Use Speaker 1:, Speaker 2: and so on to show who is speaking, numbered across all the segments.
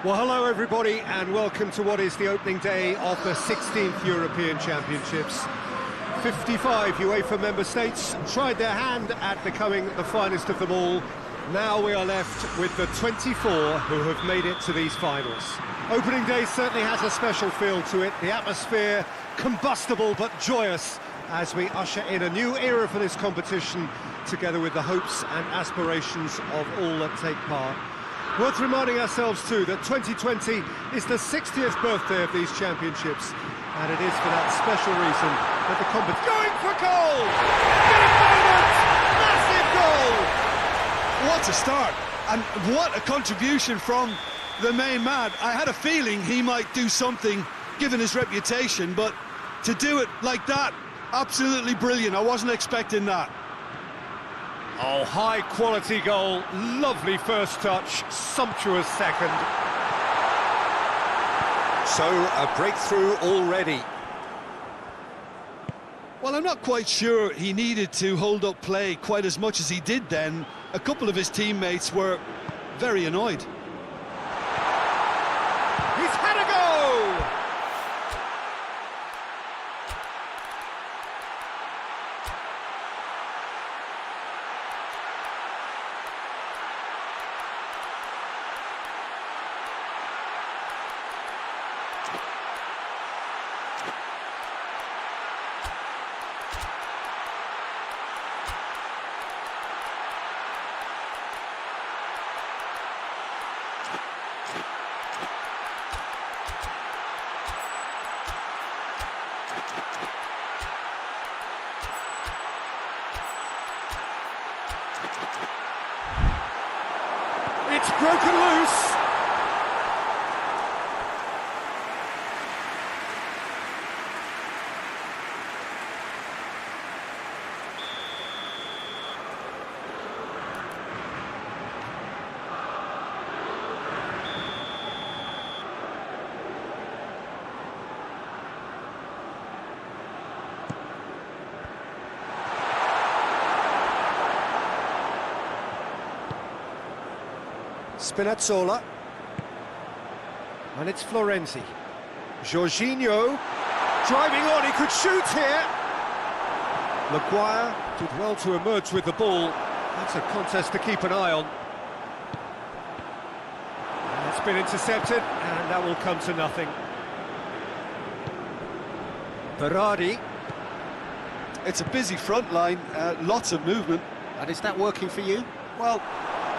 Speaker 1: Well, hello everybody, and welcome to what is the opening day of the 16th European Championships. 55 UEFA member states tried their hand at becoming the finest of them all. Now we are left with the 24 who have made it to these finals. Opening day certainly has a special feel to it. The atmosphere combustible but joyous as we usher in a new era for this competition, together with the hopes and aspirations of all that take part. Worth reminding ourselves too that 2020 is the 60th birthday of these championships, and it is for that special reason that the competition... Going for goal! Big moment! Massive goal!
Speaker 2: What a start, and what a contribution from the main man. I had a feeling he might do something, given his reputation, but to do it like that, absolutely brilliant. I wasn't expecting that.
Speaker 1: Oh, high-quality goal, lovely first touch, sumptuous second. So, a breakthrough already.
Speaker 2: Well, I'm not quite sure he needed to hold up play quite as much as he did then. A couple of his teammates were very annoyed.
Speaker 1: He's had a go! It's broken loose. Spinazzola, and it's Florenzi. Jorginho, driving on, he could shoot here. Maguire did well to emerge with the ball. That's a contest to keep an eye on. It's been intercepted, and that will come to nothing. Berardi.
Speaker 2: It's a busy front line, lots of movement.
Speaker 1: And is that working for you?
Speaker 2: Well,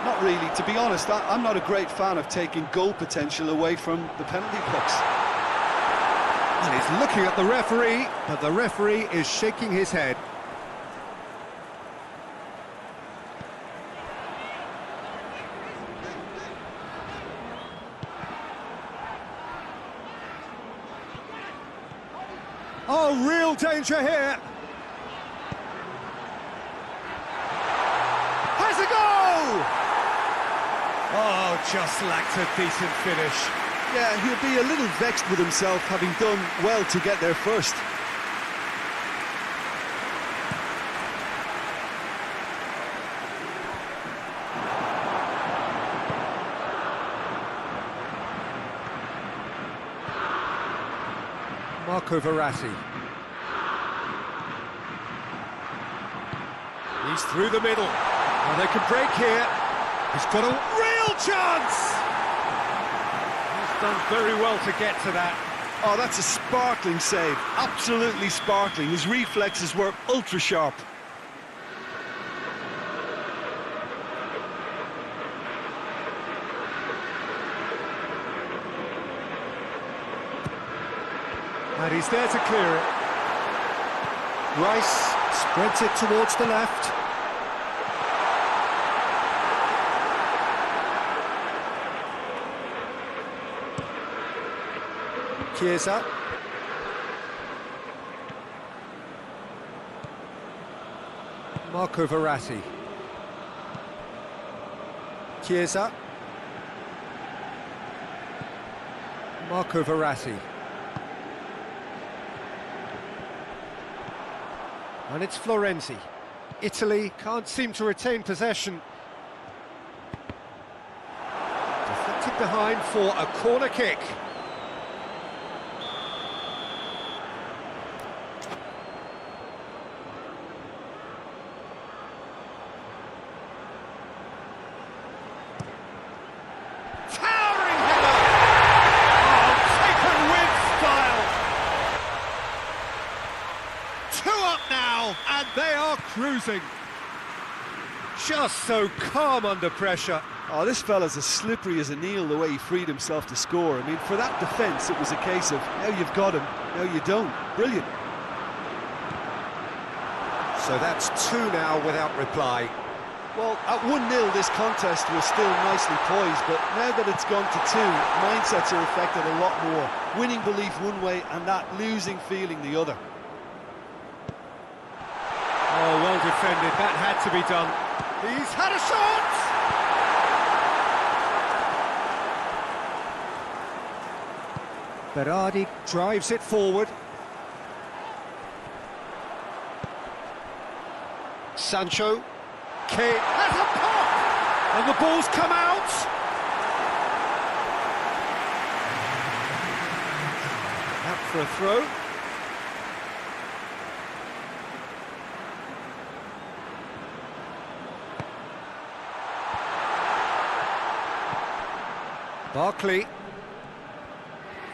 Speaker 2: not really. To be honest, I'm not a great fan of taking goal potential away from the penalty box.
Speaker 1: And he's looking at the referee, but the referee is shaking his head. Oh, real danger here. Has a go! Oh, just lacked a decent finish.
Speaker 2: Yeah, he'll be a little vexed with himself, having done well to get there first.
Speaker 1: Marco Verratti. He's through the middle. Oh, they can break here. He's got a real chance! He's done very well to get to that.
Speaker 2: Oh, that's a sparkling save. Absolutely sparkling. His reflexes were ultra sharp.
Speaker 1: And he's there to clear it. Rice spreads it towards the left. Chiesa. Marco Verratti. Chiesa. Marco Verratti. And it's Florenzi. Italy can't seem to retain possession. Deflected behind for a corner kick. Towering header! Oh, taken with style! 2 up now, and they are cruising. Just so calm under pressure.
Speaker 2: Oh, this fella's as slippery as an eel the way he freed himself to score. I mean, for that defence, it was a case of, now you've got him, now you don't. Brilliant.
Speaker 1: So that's 2 now without reply.
Speaker 2: Well, at 1-0, this contest was still nicely poised, but now that it's gone to 2, mindsets are affected a lot more. Winning belief one way and that losing feeling the other.
Speaker 1: Oh, well defended. That had to be done. He's had a shot! Berardi drives it forward. Sancho. K has a pop! And the ball's come out! Out for a throw. Barkley.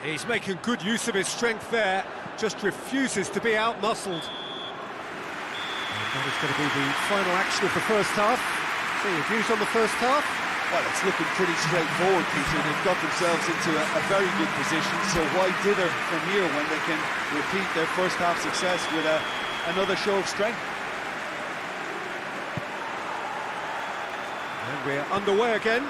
Speaker 1: He's making good use of his strength there, just refuses to be out-muscled. And that is going to be the final action of the first half. So your views on the first half?
Speaker 2: Well, it's looking pretty straightforward, Peter. They've got themselves into a very good position, so why dither from here when they can repeat their first half success with another show of strength?
Speaker 1: And we're underway again.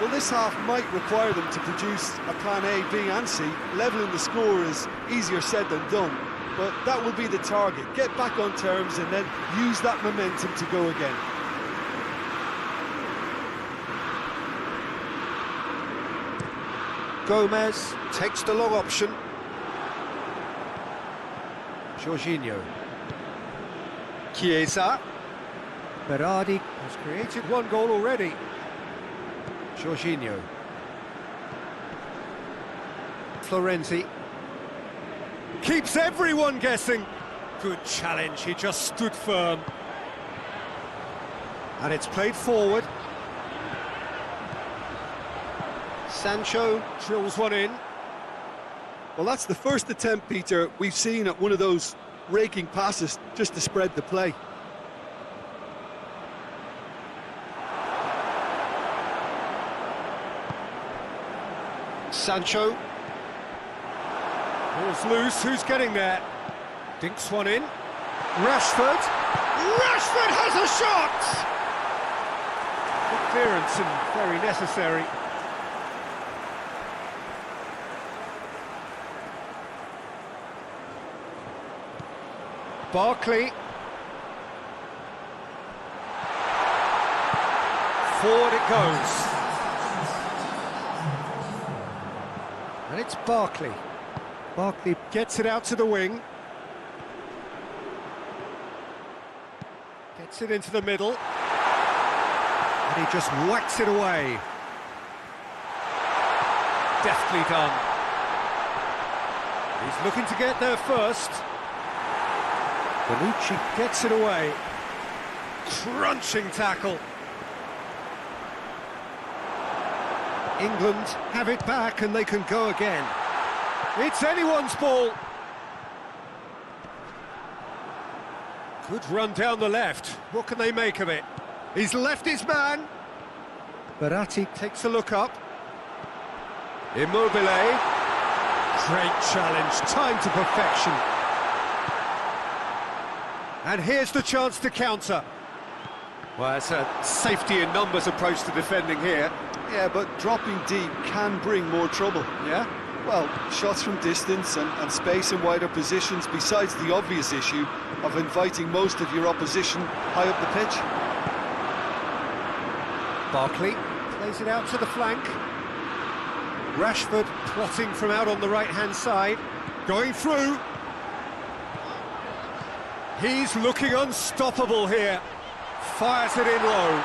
Speaker 2: Well, this half might require them to produce a plan A, B and C. Levelling the score is easier said than done, but that will be the target. Get back on terms and then use that momentum to go again.
Speaker 1: Gomez takes the long option. Jorginho. Chiesa. Berardi has created 1 goal already. Jorginho. Florenzi. Keeps everyone guessing. Good challenge, he just stood firm. And it's played forward. Sancho drills one in.
Speaker 2: Well, that's the first attempt, Peter, we've seen at one of those raking passes just to spread the play.
Speaker 1: Sancho. Ball's loose, who's getting there? Dinks one in. Rashford. Rashford has a shot! Good clearance and very necessary. Barkley. Forward it goes. And it's Barkley. Barkley gets it out to the wing. Gets it into the middle. And he just whacks it away. Deftly done. He's looking to get there first. Bonucci gets it away. Crunching tackle. England have it back and they can go again. It's anyone's ball. Good run down the left. What can they make of it? He's left his man. Berardi takes a look up. Immobile. Great challenge, time to perfection. And here's the chance to counter. Well, it's a safety in numbers approach to defending here.
Speaker 2: Yeah, but dropping deep can bring more trouble.
Speaker 1: Yeah?
Speaker 2: Well, shots from distance and space in wider positions, besides the obvious issue of inviting most of your opposition high up the pitch.
Speaker 1: Barkley plays it out to the flank. Rashford plotting from out on the right-hand side. Going through. He's looking unstoppable here. Fires it in low.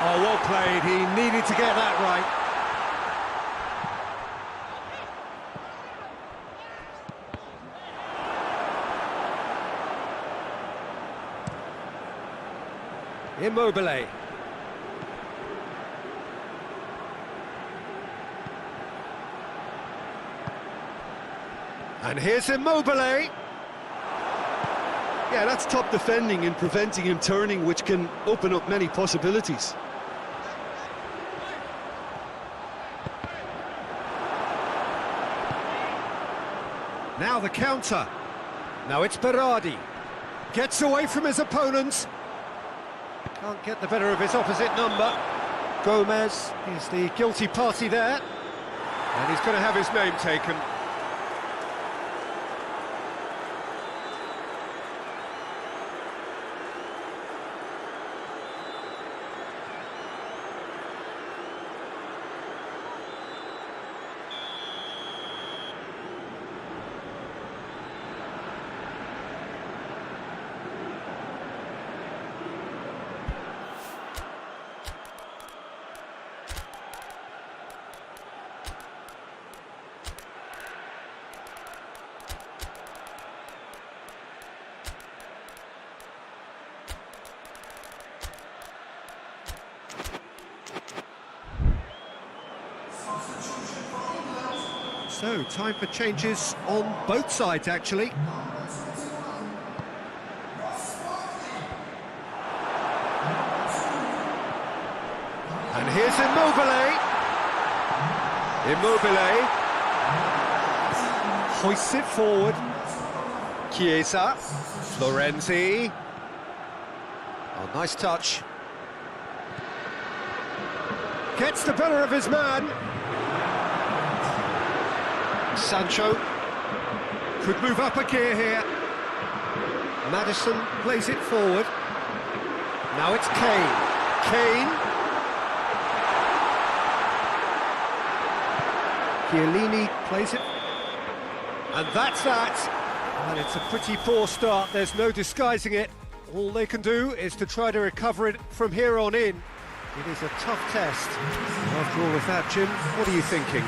Speaker 1: Oh, well played. He needed to get that right. Immobile. And here's Immobile.
Speaker 2: Yeah, that's top defending and preventing him turning, which can open up many possibilities.
Speaker 1: Now the counter. Now it's Berardi. Gets away from his opponent. Can't get the better of his opposite number. Gomez is the guilty party there. And he's going to have his name taken. So, time for changes on both sides, actually. And here's Immobile. Immobile hoists it forward. Chiesa. Florenzi. Oh, nice touch. Gets the better of his man. Sancho could move up a gear here. Maddison plays it forward. Now it's Kane. Kane. Chiellini plays it. And that's that. And it's a pretty poor start. There's no disguising it. All they can do is to try to recover it from here on in. It is a tough test. After all of that, Jim, what are you thinking?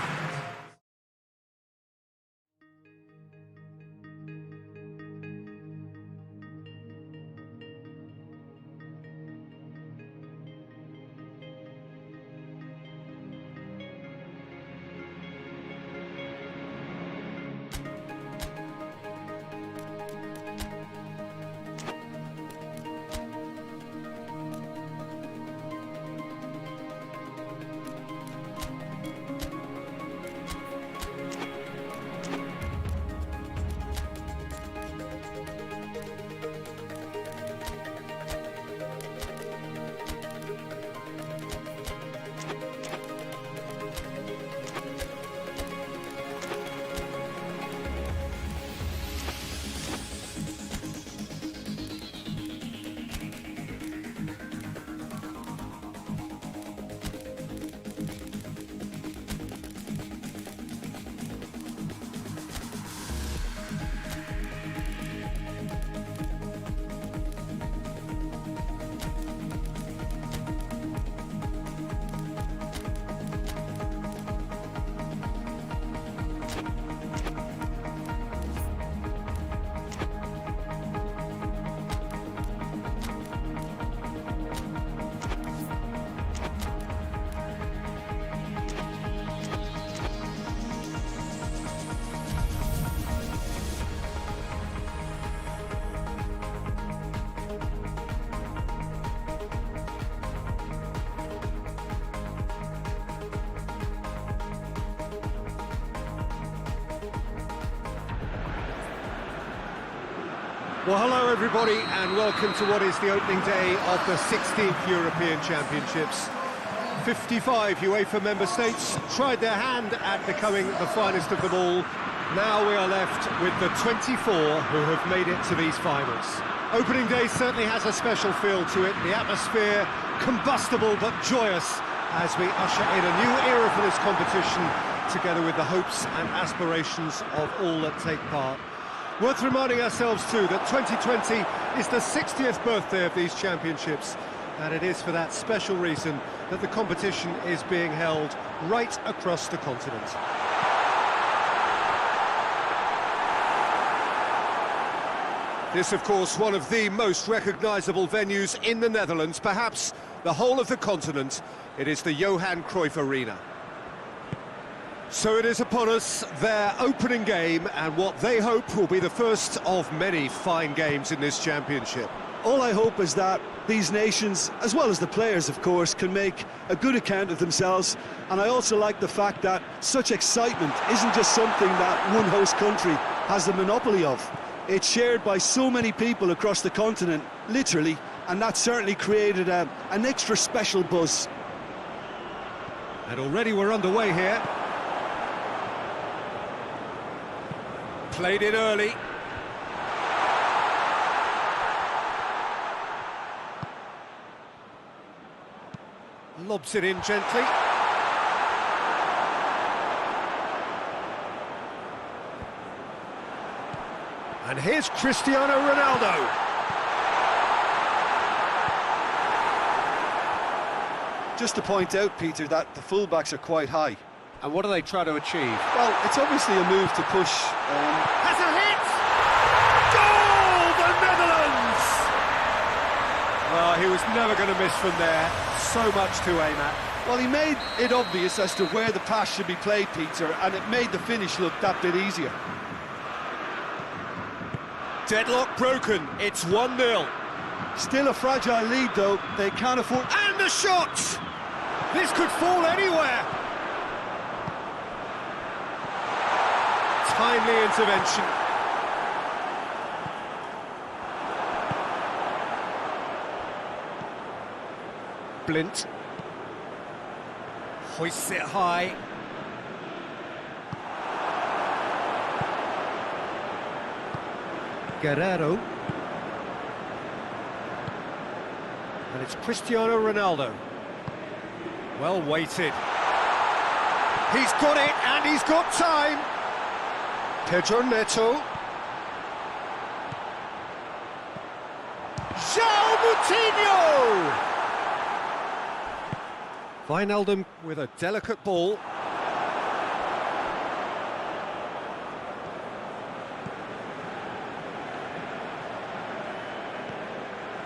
Speaker 1: Well, hello everybody, and welcome to what is the opening day of the 16th European Championships. 55 UEFA member states tried their hand at becoming the finest of them all. Now we are left with the 24 who have made it to these finals. Opening day certainly has a special feel to it. The atmosphere combustible but joyous as we usher in a new era for this competition, together with the hopes and aspirations of all that take part. Worth reminding ourselves too that 2020 is the 60th birthday of these championships. And it is for that special reason that the competition is being held right across the continent. This, of course, one of the most recognisable venues in the Netherlands, perhaps the whole of the continent. It is the Johan Cruyff Arena. So it is upon us, their opening game, and what they hope will be the first of many fine games in this championship.
Speaker 2: All I hope is that these nations, as well as the players, of course, can make a good account of themselves. And I also like the fact that such excitement isn't just something that one host country has the monopoly of. It's shared by so many people across the continent, literally, and that certainly created an extra special buzz.
Speaker 1: And already we're underway here. Played in early. Lobs it in gently. And here's Cristiano Ronaldo.
Speaker 2: Just to point out, Peter, that the fullbacks are quite high.
Speaker 1: And what do they try to achieve?
Speaker 2: Well, it's obviously a move to push.
Speaker 1: Has a hit! Goal! The Netherlands! Well, he was never going to miss from there. So much to aim at.
Speaker 2: Well, he made it obvious as to where the pass should be played, Peter, and it made the finish look that bit easier.
Speaker 1: Deadlock broken. It's 1-0.
Speaker 2: Still a fragile lead, though. They can't afford...
Speaker 1: And the shot! This could fall anywhere. Timely intervention. Blint. Hoists it high. Guerrero. And it's Cristiano Ronaldo. Well weighted. He's got it, and he's got time. Pedro Neto. João Moutinho! Wijnaldum with a delicate ball.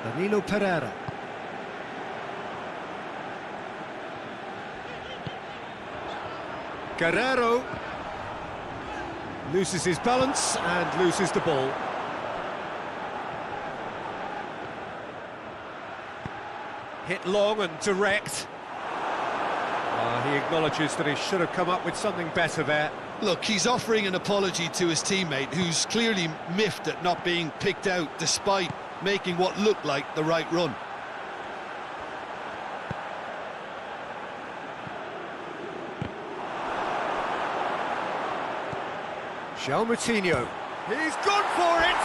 Speaker 1: Danilo Pereira. Guerrero loses his balance and loses the ball. Hit long and direct. He acknowledges that he should have come up with something better there.
Speaker 2: Look, he's offering an apology to his teammate, who's clearly miffed at not being picked out despite making what looked like the right run.
Speaker 1: João Moutinho. He's gone for it!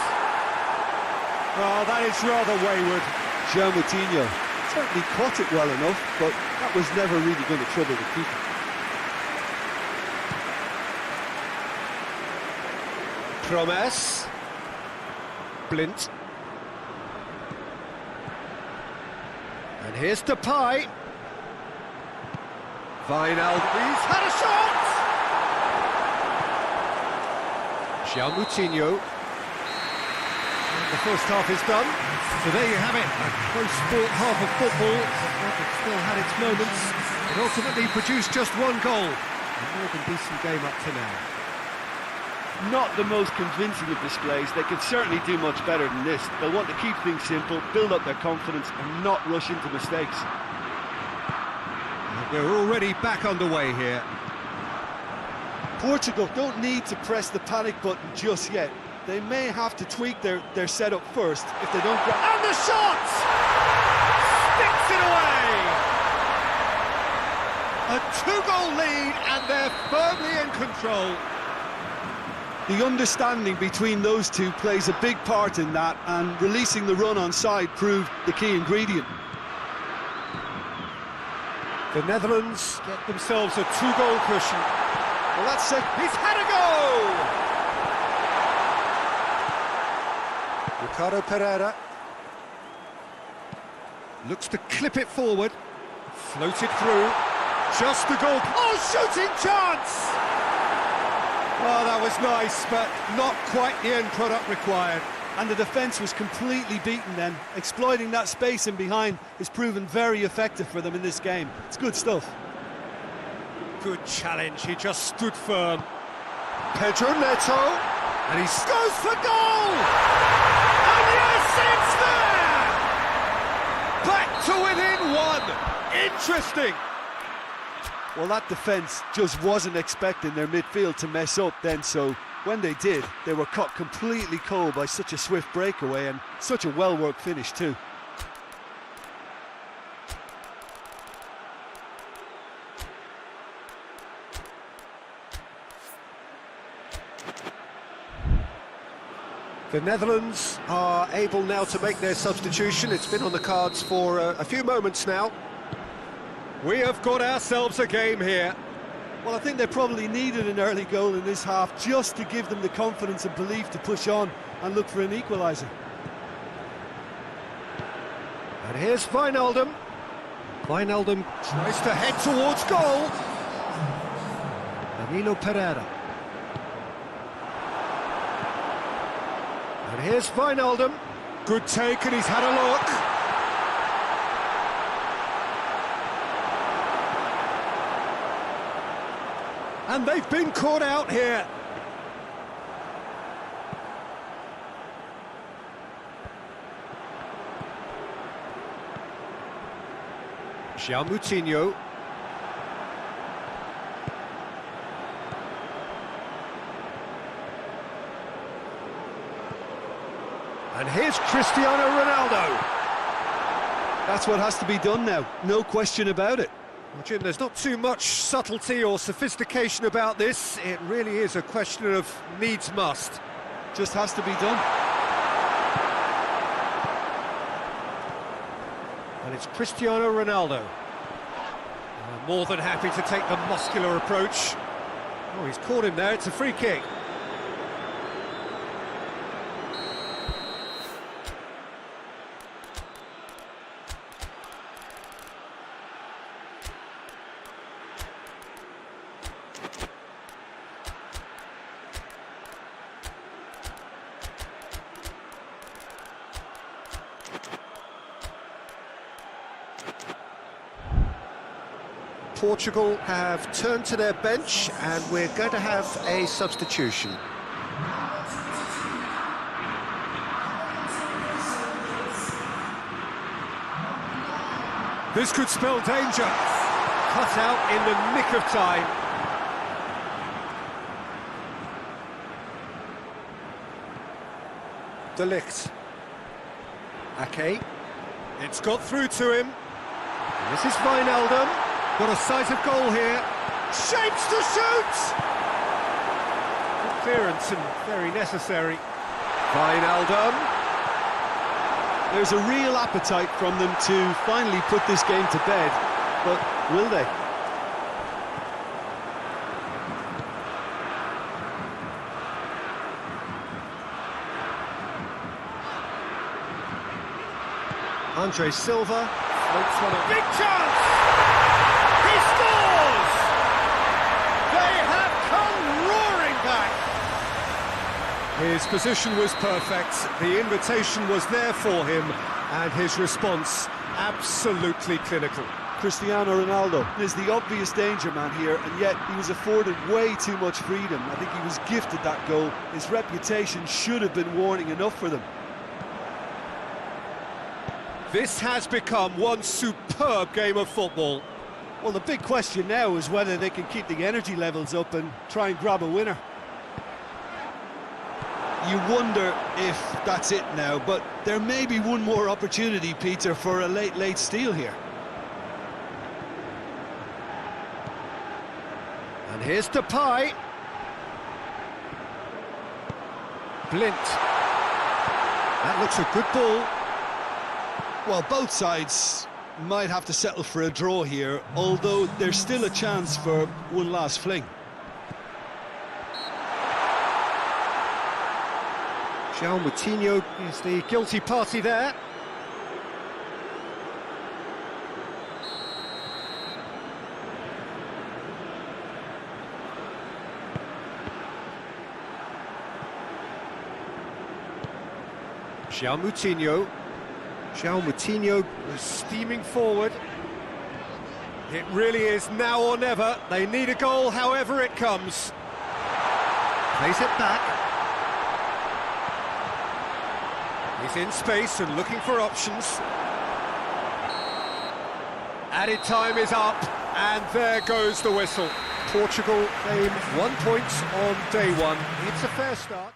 Speaker 1: Oh, that is rather wayward.
Speaker 2: João Moutinho certainly caught it well enough, but that was never really going to trouble the keeper.
Speaker 1: Promes. Blint. And here's Depay. Wijnaldum. He's had a shot! João Moutinho. And the first half is done. So there you have it, a close-fought half of football. It still had its moments. It ultimately produced just one goal. A more than decent game up to now.
Speaker 2: Not the most convincing of displays. They could certainly do much better than this. They'll want to keep things simple, build up their confidence and not rush into mistakes.
Speaker 1: We're already back underway here.
Speaker 2: Portugal don't need to press the panic button just yet. They may have to tweak their setup first if they don't grab...
Speaker 1: And the shot! Sticks it away! A two-goal lead and they're firmly in control.
Speaker 2: The understanding between those two plays a big part in that, and releasing the run on side proved the key ingredient.
Speaker 1: The Netherlands get themselves a two-goal cushion.
Speaker 2: Well, that's it.
Speaker 1: He's had a go! Ricardo Pereira. Looks to clip it forward. Floated through. Just the goal. Oh, shooting chance! Oh, that was nice, but not quite the end product required.
Speaker 2: And the defence was completely beaten then. Exploiting that space in behind has proven very effective for them in this game. It's good stuff.
Speaker 1: Good challenge, he just stood firm. Pedro Neto, and he goes for goal! And yes, it's there! Back to within one! Interesting!
Speaker 2: Well, that defence just wasn't expecting their midfield to mess up then, so when they did, they were caught completely cold by such a swift breakaway and such a well-worked finish too.
Speaker 1: The Netherlands are able now to make their substitution. It's been on the cards for a few moments now. We have got ourselves a game here.
Speaker 2: Well, I think they probably needed an early goal in this half just to give them the confidence and belief to push on and look for an equaliser.
Speaker 1: And here's Wijnaldum. Wijnaldum tries to head towards goal. Danilo Pereira. And here's Wijnaldum. Good take, and he's had a look. And they've been caught out here. João Moutinho. And here's Cristiano Ronaldo.
Speaker 2: That's what has to be done now, no question about it.
Speaker 1: Well, Jim, there's not too much subtlety or sophistication about this. It really is a question of needs must.
Speaker 2: Just has to be done.
Speaker 1: And it's Cristiano Ronaldo. More than happy to take the muscular approach. Oh, he's caught him there, it's a free kick. Portugal have turned to their bench and we're going to have a substitution. This could spell danger. Cut out in the nick of time. De Ligt. Ake. It's got through to him. And this is Wijnaldum. Got a sight of goal here. Shapes to shoot! Good clearance and very necessary. Wijnaldum.
Speaker 2: There's a real appetite from them to finally put this game to bed, but will they?
Speaker 1: Andre Silva floats one a big chance! He scores! They have come roaring back! His position was perfect, the invitation was there for him, and his response absolutely clinical.
Speaker 2: Cristiano Ronaldo is the obvious danger man here, and yet he was afforded way too much freedom. I think he was gifted that goal. His reputation should have been warning enough for them.
Speaker 1: This has become one superb game of football.
Speaker 2: Well, the big question now is whether they can keep the energy levels up and try and grab a winner. You wonder if that's it now, but there may be one more opportunity, Peter, for a late steal here.
Speaker 1: And here's Depay. Blint. That looks a good ball.
Speaker 2: Well, both sides might have to settle for a draw here, although there's still a chance for one last fling.
Speaker 1: João Moutinho is the guilty party there. Moutinho. João Moutinho was steaming forward. It really is now or never. They need a goal, however it comes. Plays it back. He's in space and looking for options. Added time is up, and there goes the whistle. Portugal claim 1 point on day one. It's a fair start.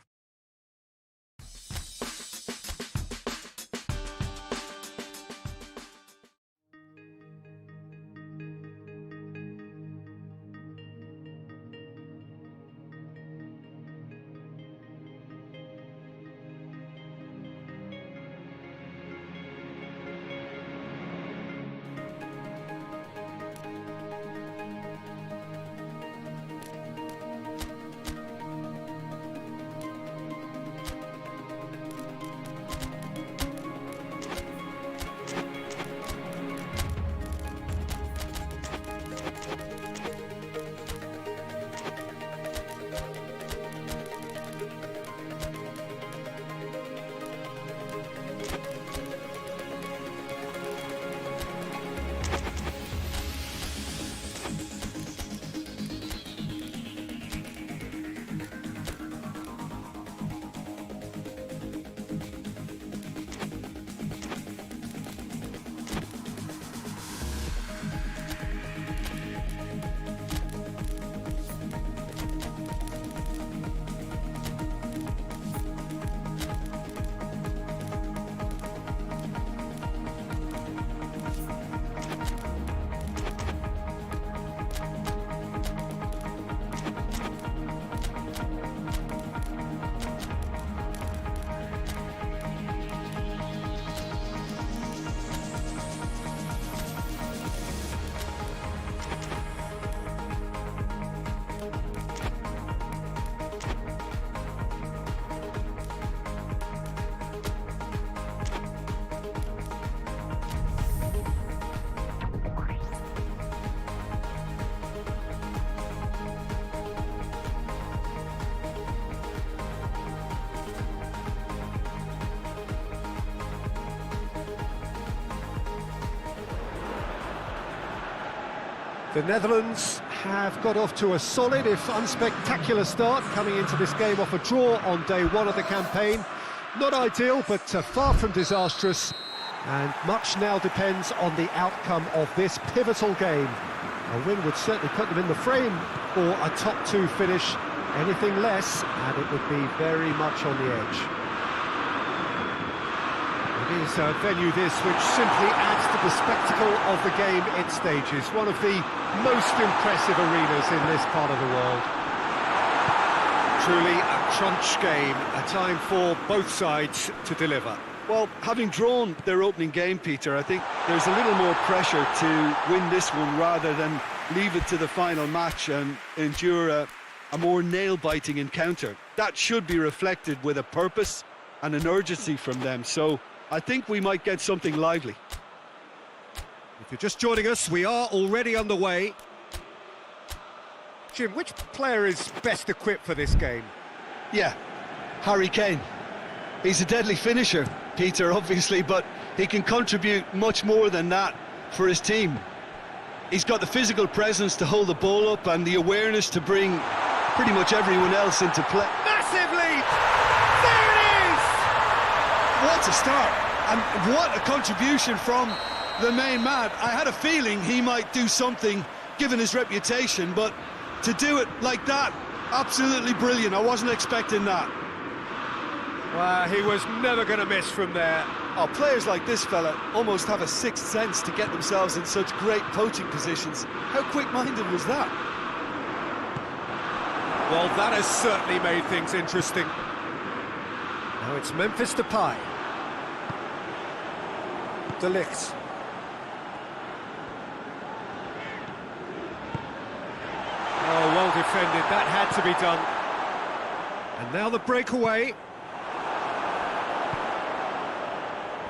Speaker 1: The Netherlands have got off to a solid, if unspectacular start, coming into this game off a draw on day one of the campaign. Not ideal, but far from disastrous, and much now depends on the outcome of this pivotal game. A win would certainly put them in the frame for a top two finish. Anything less, and it would be very much on the edge. It is a venue this which simply adds to the spectacle of the game it stages. One of the most impressive arenas in this part of the world. Truly a crunch game, a time for both sides to deliver.
Speaker 2: Well, having drawn their opening game, Peter, I think there's a little more pressure to win this one rather than leave it to the final match and endure a more nail-biting encounter. That should be reflected with a purpose and an urgency from them. So I think we might get something lively.
Speaker 1: If you're just joining us, we are already underway. Jim, which player is best equipped for this game?
Speaker 2: Yeah, Harry Kane. He's a deadly finisher, Peter, obviously, but he can contribute much more than that for his team. He's got the physical presence to hold the ball up and the awareness to bring pretty much everyone else into play.
Speaker 1: Massive lead! There it is!
Speaker 2: What a start, and what a contribution from the main man. I had a feeling he might do something, given his reputation, but to do it like that, absolutely brilliant. I wasn't expecting that.
Speaker 1: Well, he was never going to miss from there.
Speaker 2: Oh, players like this fella almost have a sixth sense to get themselves in such great poaching positions. How quick-minded was that?
Speaker 1: Well, that has certainly made things interesting. Now it's Memphis Depay. De Ligt. Oh, well defended. That had to be done. And now the breakaway.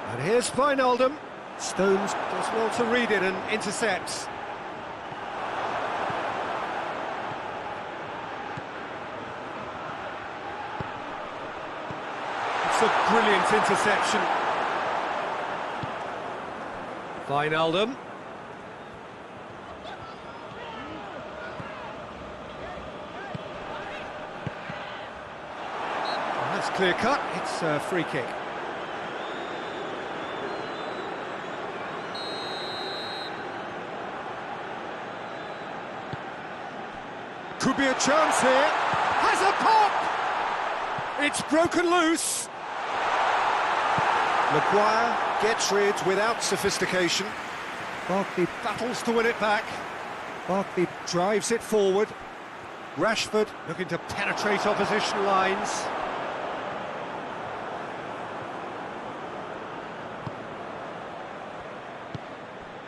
Speaker 1: And here's Wijnaldum. Stones does well to read it and intercepts. It's a Brilliant interception. Wijnaldum. That's clear cut, it's a free kick. Could be a chance here. Has a pop! It's broken loose. Maguire gets rid without sophistication. Barkley battles to win it back. Barkley drives it forward. Rashford looking to penetrate opposition lines.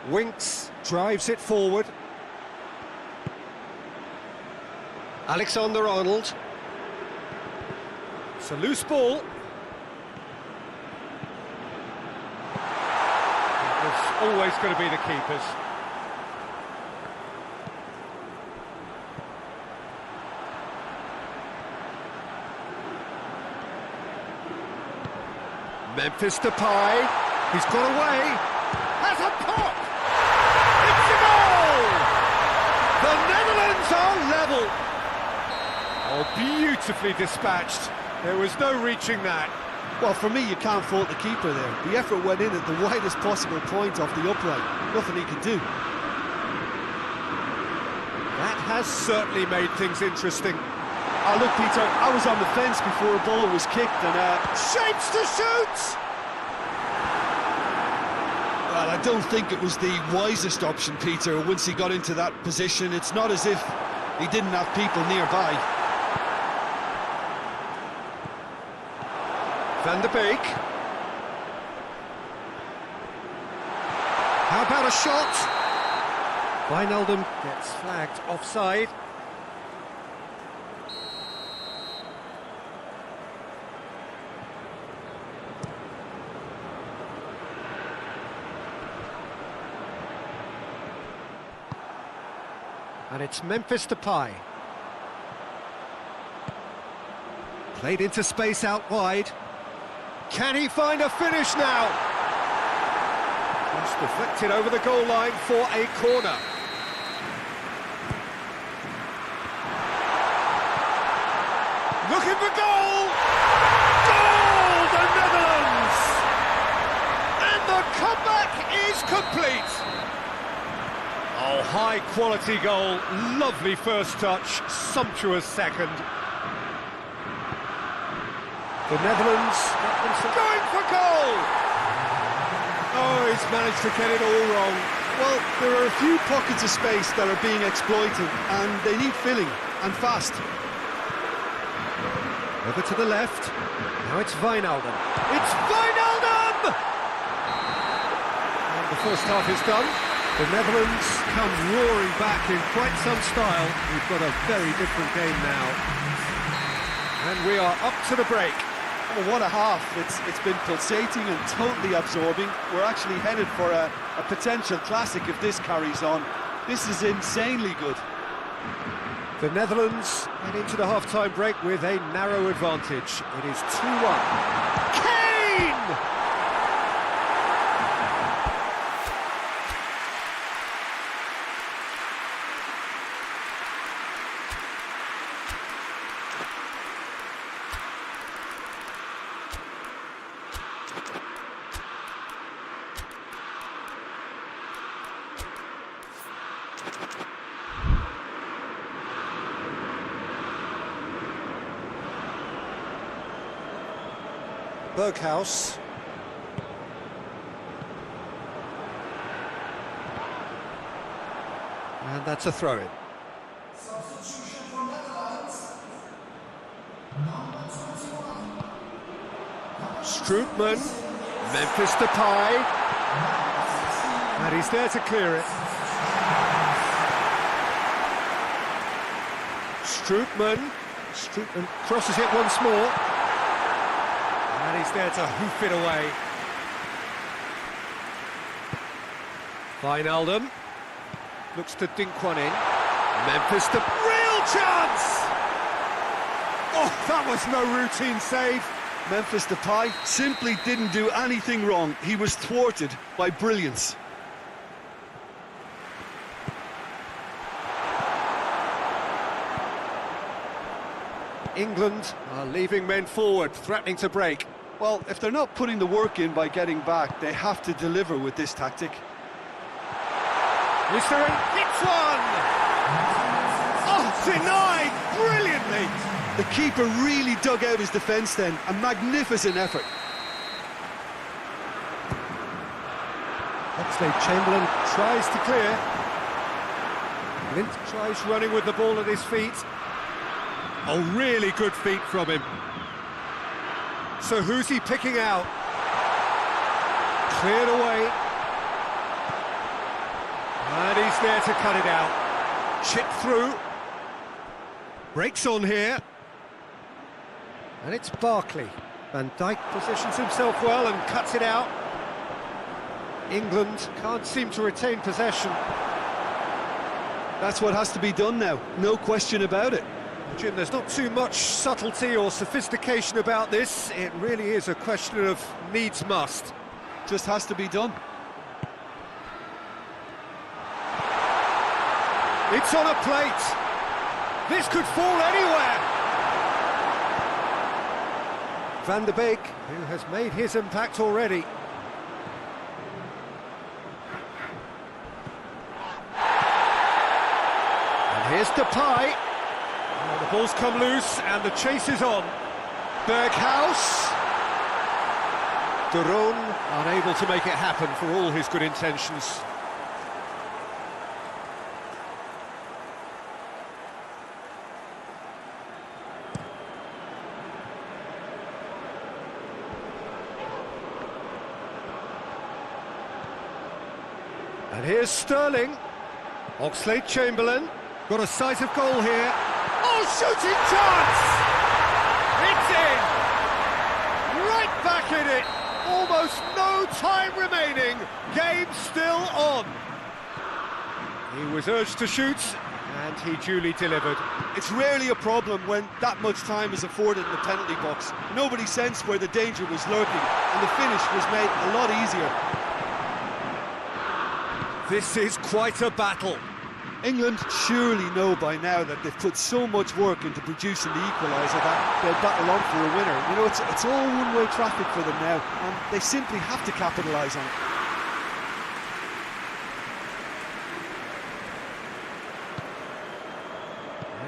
Speaker 1: Winks drives it forward. Alexander-Arnold. It's a loose ball. It's always going to be the keepers. Memphis Depay. He's got away. Has a pop. It's a goal! The Netherlands are level. Oh, beautifully dispatched. There was no reaching that.
Speaker 2: Well, for me, you can't fault the keeper there. The effort went in at the widest possible point off the upright. Nothing he could do.
Speaker 1: That has certainly made things interesting.
Speaker 2: Oh, look, Peter, I was on the fence before a ball was kicked and...
Speaker 1: Shapes to shoot!
Speaker 2: Well, I don't think it was the wisest option, Peter, once he got into that position. It's not as if he didn't have people nearby.
Speaker 1: Van der Beek. How about a shot? Wijnaldum gets flagged offside. And it's Memphis Depay. Played into space out wide. Can he find a finish now? Cross deflected over the goal line for a corner. Looking for goal! Goal! The Netherlands! And the comeback is complete! Oh, high quality goal, lovely first touch, sumptuous second. The Netherlands going for goal! Oh, he's managed to get it all wrong.
Speaker 2: Well, there are a few pockets of space that are being exploited, and they need filling, and fast.
Speaker 1: Over to the left. Now it's Wijnaldum. It's Wijnaldum! And the first half is done. The Netherlands come roaring back in quite some style. We've got a very different game now. And we are up to the break.
Speaker 2: Oh, what a half. It's been pulsating and totally absorbing. We're actually headed for a potential classic if this carries on. This is insanely good.
Speaker 1: The Netherlands head into the half-time break with a narrow advantage. It is 2-1. Kane! Berghaus. And that's a throw-in.
Speaker 3: Substitution for Netherlands. Number 21.
Speaker 1: Strootman. Memphis Depay. And he's there to clear it. Strootman crosses it once more. And he's there to hoof it away. Wijnaldum looks to dink one in. Memphis, real chance! Oh, that was no routine save.
Speaker 2: Memphis Depay simply didn't do anything wrong. He was thwarted by brilliance.
Speaker 1: England are leaving men forward, threatening to break.
Speaker 2: Well, if they're not putting the work in by getting back, they have to deliver with this tactic.
Speaker 1: Is there hits one! Oh, denied brilliantly!
Speaker 2: The keeper really dug out his defence then. A magnificent effort.
Speaker 1: Oxlade-Chamberlain tries to clear. Lint tries running with the ball at his feet. Oh, really good feet from him. So who's he picking out? Cleared away. And he's there to cut it out. Chip through. Breaks on here. And it's Barkley. Van Dijk positions himself well and cuts it out. England can't seem to retain possession.
Speaker 2: That's what has to be done now, no question about it.
Speaker 1: Jim, there's not too much subtlety or sophistication about this. It really is a question of needs must.
Speaker 2: Just has to be done.
Speaker 1: It's on a plate. This could fall anywhere. Van der Beek, who has made his impact already. And here's Depay. The ball's come loose and the chase is on. Berghaus. De Roon unable to make it happen for all his good intentions. And here's Sterling. Oxlade-Chamberlain. Got a sight of goal here. Oh, shooting chance! It's in! Right back in it! Almost no time remaining. Game still on. He was urged to shoot, and he duly delivered.
Speaker 2: It's rarely a problem when that much time is afforded in the penalty box. Nobody sensed where the danger was lurking, and the finish was made a lot easier.
Speaker 1: This is quite a battle.
Speaker 2: England surely know by now that they've put so much work into producing the equaliser that they'll battle on for a winner. You know, it's all one-way traffic for them now, and they simply have to capitalise on it.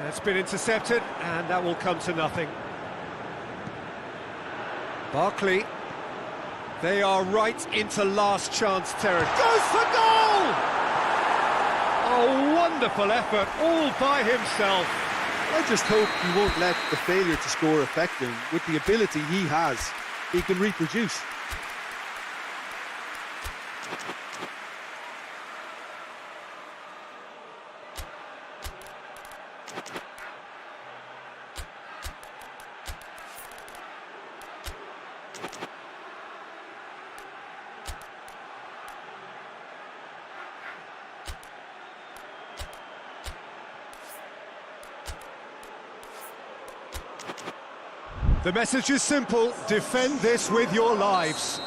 Speaker 1: It's been intercepted, and that will come to nothing. Barkley. They are right into last chance territory. Goes for goal! Oh, wonderful effort, all by himself.
Speaker 2: I just hope he won't let the failure to score affect him. With the ability he has, he can reproduce.
Speaker 1: The message is simple, defend this with your lives.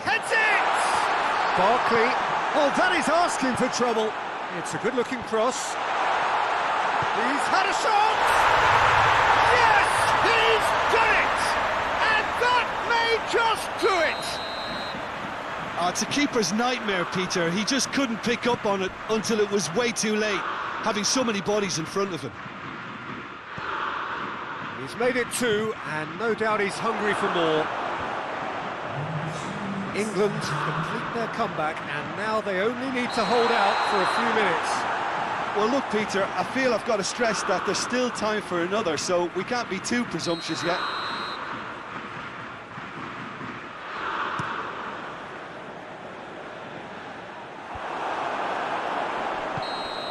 Speaker 1: Heads it! Barkley, oh, that is asking for trouble. It's a good-looking cross. He's had a shot! Yes, he's done it! And that may just do it!
Speaker 2: It's a keeper's nightmare, Peter. He just couldn't pick up on it until it was way too late, having so many bodies in front of him.
Speaker 1: He's made it two, and no doubt he's hungry for more. England complete their comeback, and now they only need to hold out for a few minutes.
Speaker 2: Well, look, Peter, I feel I've got to stress that there's still time for another, so we can't be too presumptuous yet.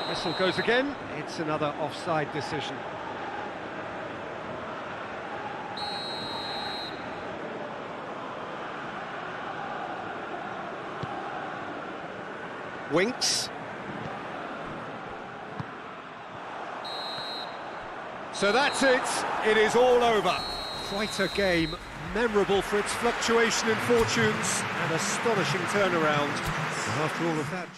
Speaker 1: Whistle goes again. It's another offside decision. Winks. So that's it. It is all over. Quite a game, memorable for its fluctuation in fortunes and astonishing turnaround. And after all of that...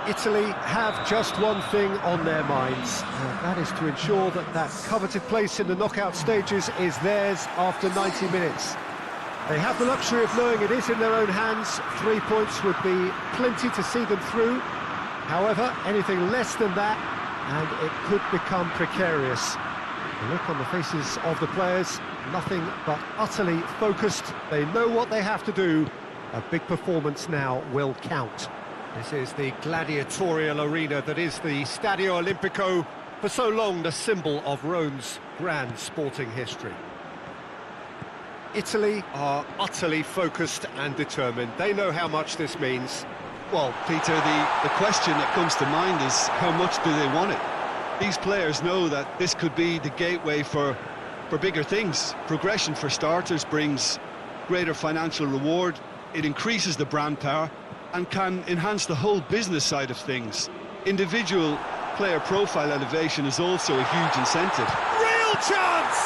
Speaker 1: Italy have just one thing on their minds, and that is to ensure that that coveted place in the knockout stages is theirs after 90 minutes. They have the luxury of knowing it is in their own hands. 3 points would be plenty to see them through. However, anything less than that, and it could become precarious. The look on the faces of the players, nothing but utterly focused. They know what they have to do. A big performance now will count. This is the gladiatorial arena that is the Stadio Olimpico, for so long the symbol of Rome's grand sporting history. Italy are utterly focused and determined. They know how much this means.
Speaker 2: Well, Peter, the question that comes to mind is how much do they want it? These players know that this could be the gateway for bigger things. Progression, for starters, brings greater financial reward. It increases the brand power and can enhance the whole business side of things. Individual player profile elevation is also a huge incentive.
Speaker 1: Real chance!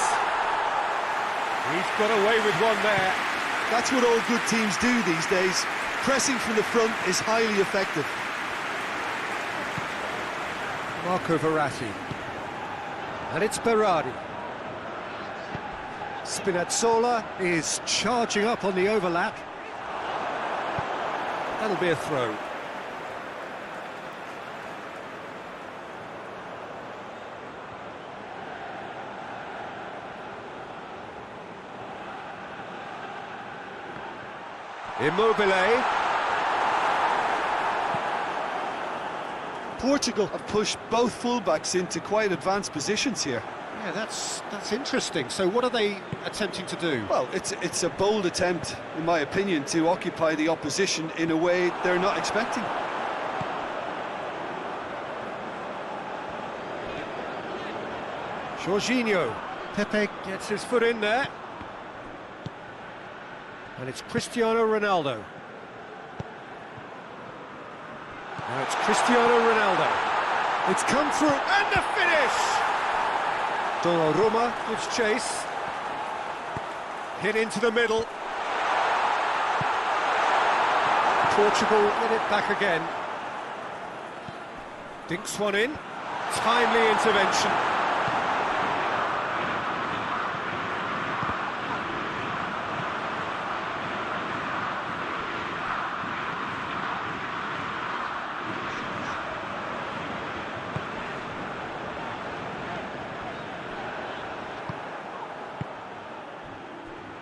Speaker 1: He's got away with one there.
Speaker 2: That's what all good teams do these days. Pressing from the front is highly effective.
Speaker 1: Marco Verratti. And it's Berardi. Spinazzola is charging up on the overlap. That'll be a throw. Immobile.
Speaker 2: Portugal have pushed both fullbacks into quite advanced positions here.
Speaker 1: Yeah, that's interesting. So what are they attempting to do?
Speaker 2: Well, it's a bold attempt, in my opinion, to occupy the opposition in a way they're not expecting.
Speaker 1: Jorginho. Pepe gets his foot in there. And it's Cristiano Ronaldo. Now it's Cristiano Ronaldo. It's come through, and the finish! Donnarumma gives chase. Hit into the middle. Portugal get it back again. Dinks one in. Timely intervention.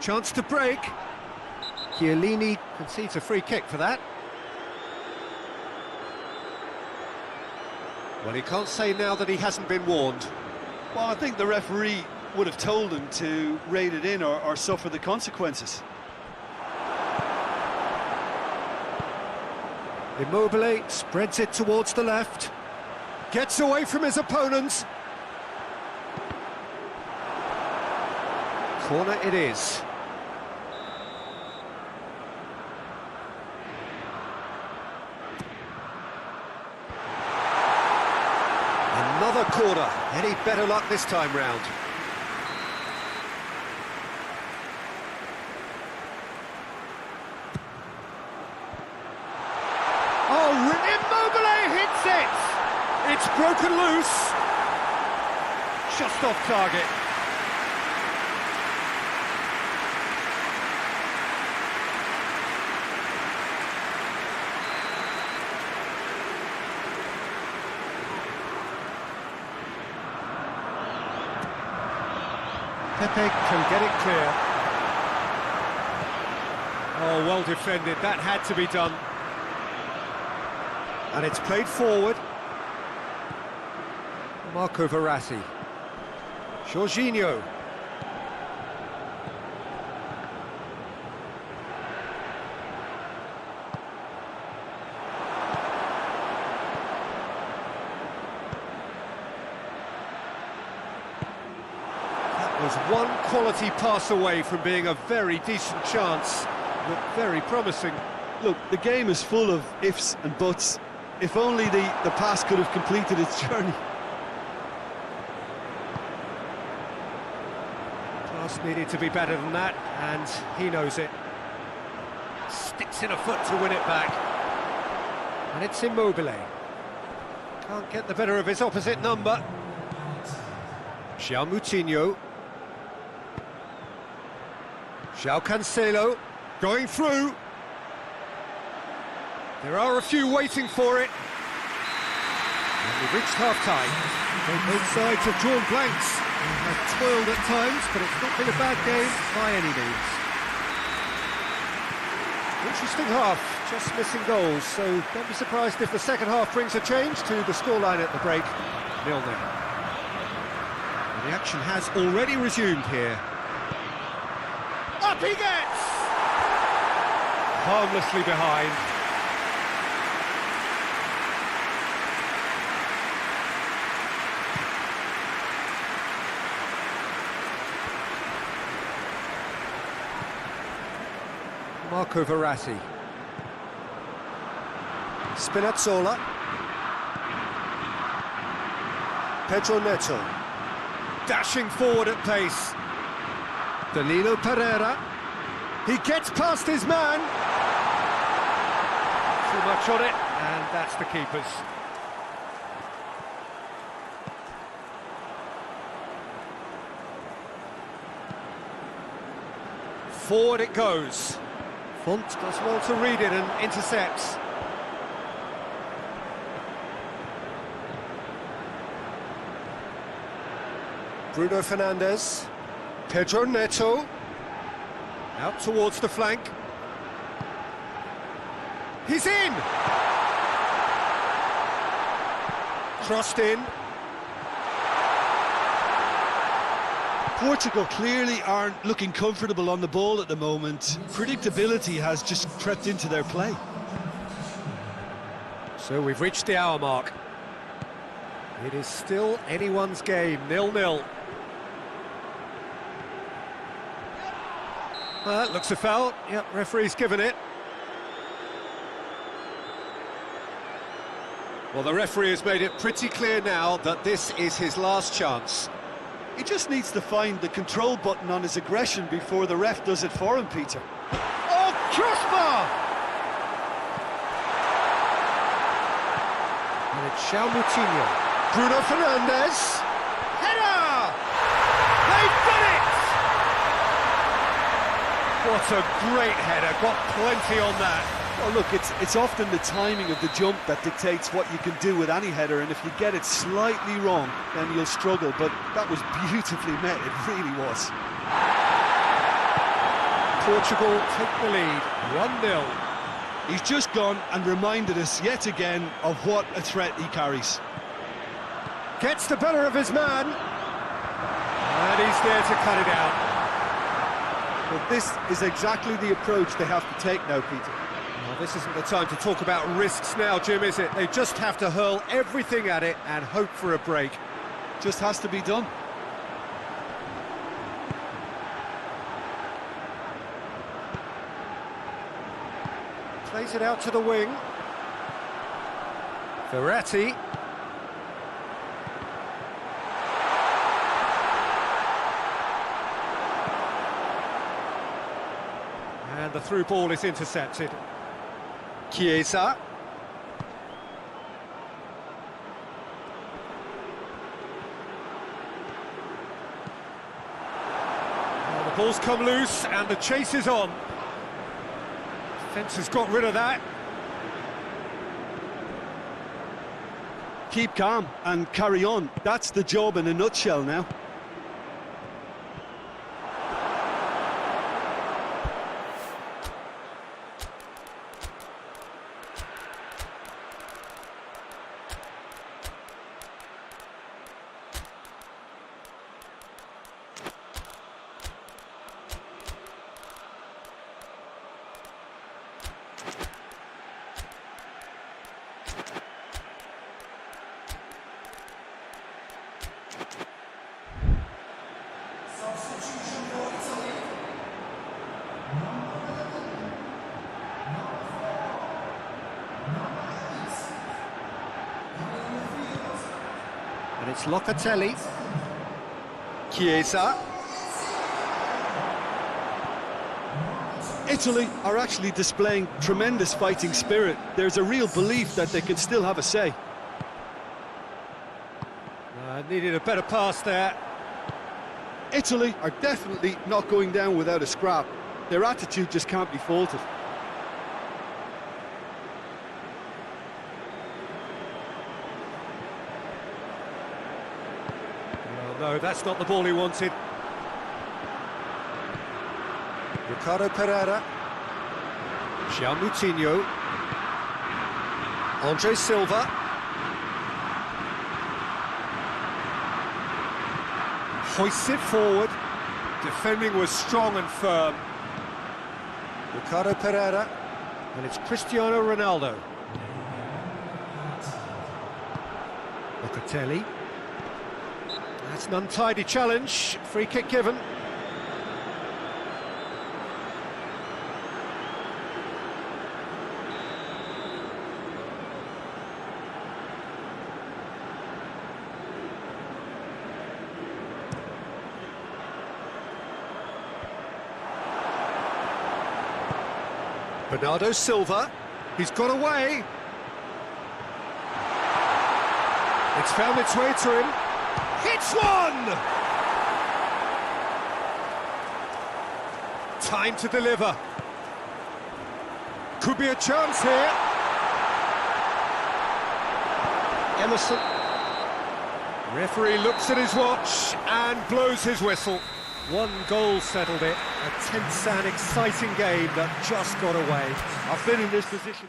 Speaker 1: Chance to break. Chiellini concedes a free kick for that. Well, he can't say now that he hasn't been warned.
Speaker 2: Well, I think the referee would have told him to rate it in or suffer the consequences.
Speaker 1: Immobile spreads it towards the left. Gets away from his opponent. Corner it is. Another corner. Any better luck this time round? Oh, Immobile hits it! It's broken loose. Just off target. Pepe can get it clear. Oh, well defended. That had to be done. And it's played forward. Marco Verratti. Jorginho. That was one quality pass away from being a very decent chance. Looked very promising.
Speaker 2: Look, the game is full of ifs and buts. If only the pass could have completed its journey.
Speaker 1: Pass needed to be better than that, and he knows it. Sticks in a foot to win it back. And it's Immobile. Can't get the better of his opposite number. João Moutinho. João Cancelo. Going through. There are a few waiting for it. And we've reached half-time. Both sides have drawn blanks and have toiled at times, but it's not been a bad game by any means. Interesting half, just missing goals, so don't be surprised if the second half brings a change to the scoreline at the break, 0-0. And the action has already resumed here. Up he gets! Harmlessly behind. Marco Verratti. Spinazzola. Pedro Neto. Dashing forward at pace. Danilo Pereira. He gets past his man. Too much on it, and that's the keeper's. Forward it goes. Font does well to read it and intercepts. Bruno Fernandes. Pedro Neto. Out towards the flank. He's in! Crossed in.
Speaker 2: Portugal clearly aren't looking comfortable on the ball at the moment. Predictability has just crept into their play.
Speaker 1: So we've reached the hour mark. It is still anyone's game, 0-0. That looks a foul. Yep, referee's given it. Well, the referee has made it pretty clear now that this is his last chance.
Speaker 2: He just needs to find the control button on his aggression before the ref does it for him, Peter.
Speaker 1: Oh, crossbar! And it's João Moutinho. Bruno Fernandes. Header! They've done it! What a great header, got plenty on that.
Speaker 2: Well, look, it's often the timing of the jump that dictates what you can do with any header, and if you get it slightly wrong, then you'll struggle, but that was beautifully met, it really was.
Speaker 1: Portugal take the lead, 1-0.
Speaker 2: He's just gone and reminded us yet again of what a threat he carries.
Speaker 1: Gets the better of his man. And he's there to cut it out.
Speaker 2: Well, this is exactly the approach they have to take now, Peter.
Speaker 1: Well, this isn't the time to talk about risks now, Jim, is it? They just have to hurl everything at it and hope for a break.
Speaker 2: Just has to be done.
Speaker 1: Plays it out to the wing. Verratti. And the through ball is intercepted. Chiesa. Well, the ball's come loose and the chase is on. Defence has got rid of that.
Speaker 2: Keep calm and carry on. That's the job in a nutshell now.
Speaker 3: Substitution for Italy.
Speaker 1: And it's Locatelli. Chiesa.
Speaker 2: Italy are actually displaying tremendous fighting spirit. There's a real belief that they can still have a say.
Speaker 1: Needed a better pass there.
Speaker 2: Italy are definitely not going down without a scrap. Their attitude just can't be faulted.
Speaker 1: Well, no, that's not the ball he wanted. Ricardo Pereira. João Moutinho. Andre Silva. Hoists it forward. Defending was strong and firm. Ricardo Pereira. And it's Cristiano Ronaldo. Locatelli. That's an untidy challenge. Free kick given. Bernardo Silva, he's got away. It's found its way to him. Hits one! Time to deliver. Could be a chance here. Emerson. Referee looks at his watch and blows his whistle. One goal settled it. A tense and exciting game that just got away.
Speaker 2: I've been in this position.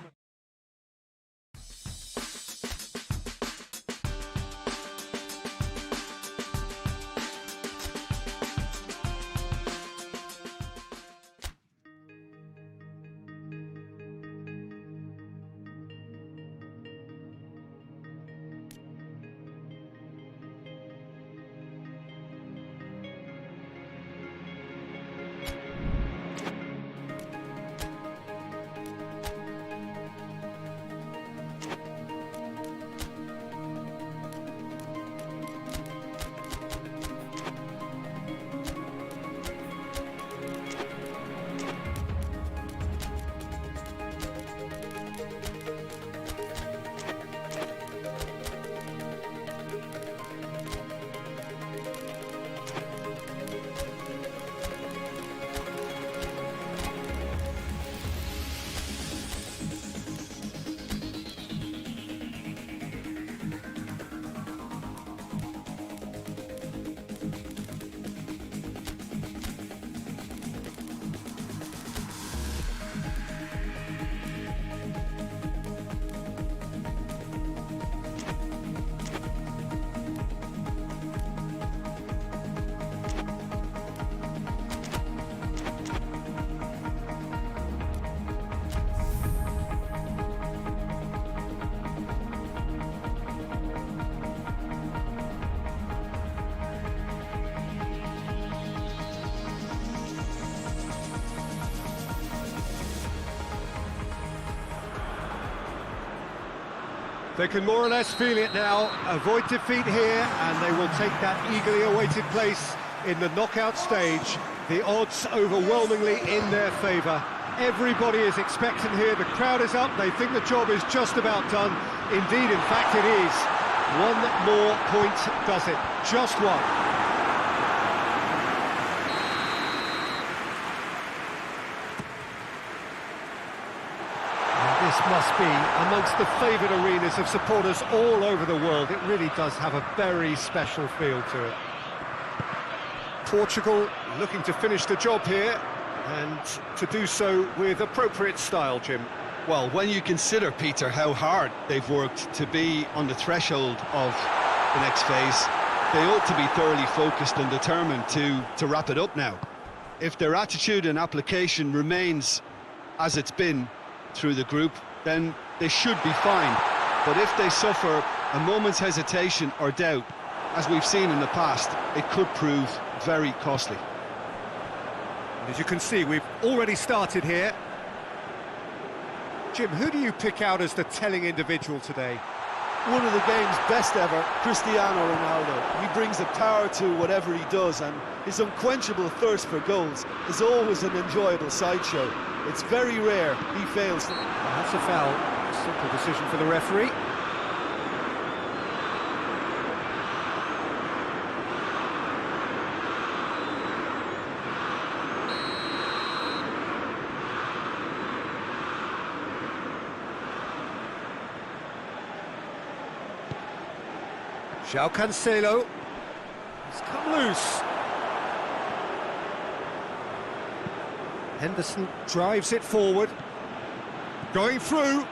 Speaker 1: They can more or less feel it now, avoid defeat here, and they will take that eagerly awaited place in the knockout stage. The odds overwhelmingly in their favour. Everybody is expectant here, the crowd is up, they think the job is just about done. Indeed, in fact it is. One more point does it, just one. This must be amongst the favoured arenas of supporters all over the world. It really does have a very special feel to it. Portugal looking to finish the job here, and to do so with appropriate style, Jim.
Speaker 2: Well, when you consider, Peter, how hard they've worked to be on the threshold of the next phase, they ought to be thoroughly focused and determined to wrap it up now. If their attitude and application remains as it's been through the group, then they should be fine. But if they suffer a moment's hesitation or doubt, as we've seen in the past, it could prove very costly.
Speaker 1: As you can see, we've already started here. Jim, who do you pick out as the telling individual today?
Speaker 2: One of the game's best ever, Cristiano Ronaldo. He brings the power to whatever he does, and his unquenchable thirst for goals is always an enjoyable sideshow. It's very rare he fails.
Speaker 1: That's a foul. Simple decision for the referee. João Cancelo has come loose. Henderson drives it forward. Going through.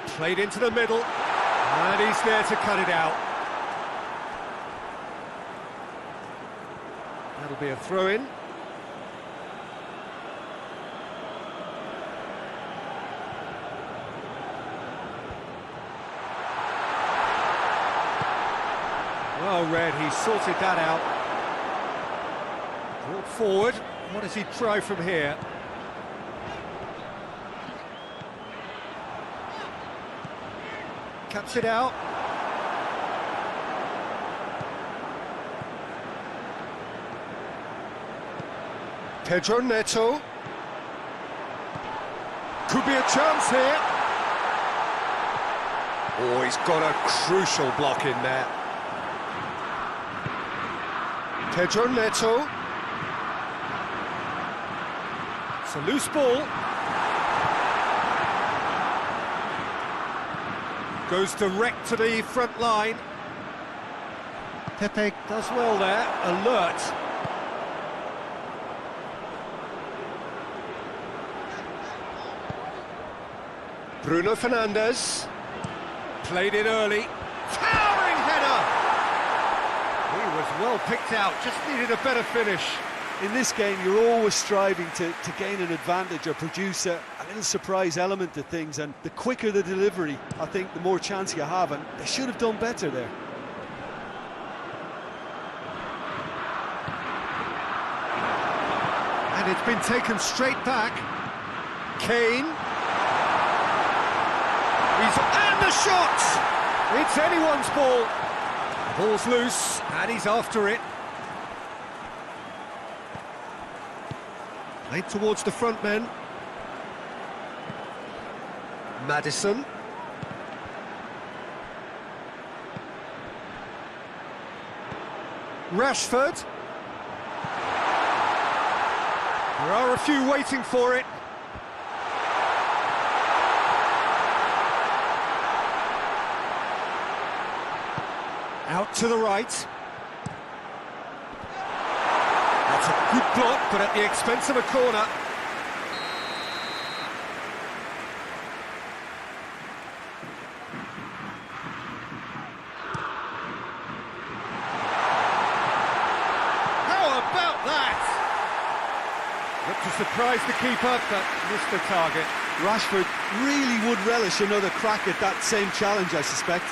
Speaker 1: Played into the middle. And he's there to cut it out. That'll be a throw-in. Well read, he sorted that out. Brought forward. What does he try from here? Cuts it out. Pedro Neto. Could be a chance here. Oh, he's got a crucial block in there. Pedro Neto. It's a loose ball. Goes direct to the front line. Pepe does well there, alert. Bruno Fernandes. Played it early. Towering header! He was well picked out, just needed a better finish.
Speaker 2: In this game, you're always striving to gain an advantage or produce a little surprise element to things, and the quicker the delivery, I think, the more chance you have, and they should have done better there.
Speaker 1: And it's been taken straight back. Kane. And the shot! It's anyone's ball. Ball's loose, and he's after it. Played towards the front men. Maddison. Rashford. There are a few waiting for it. Out to the right. That's a good block, but at the expense of a corner. How about that? Looked to surprise the keeper, but missed the target.
Speaker 2: Rashford really would relish another crack at that same challenge, I suspect.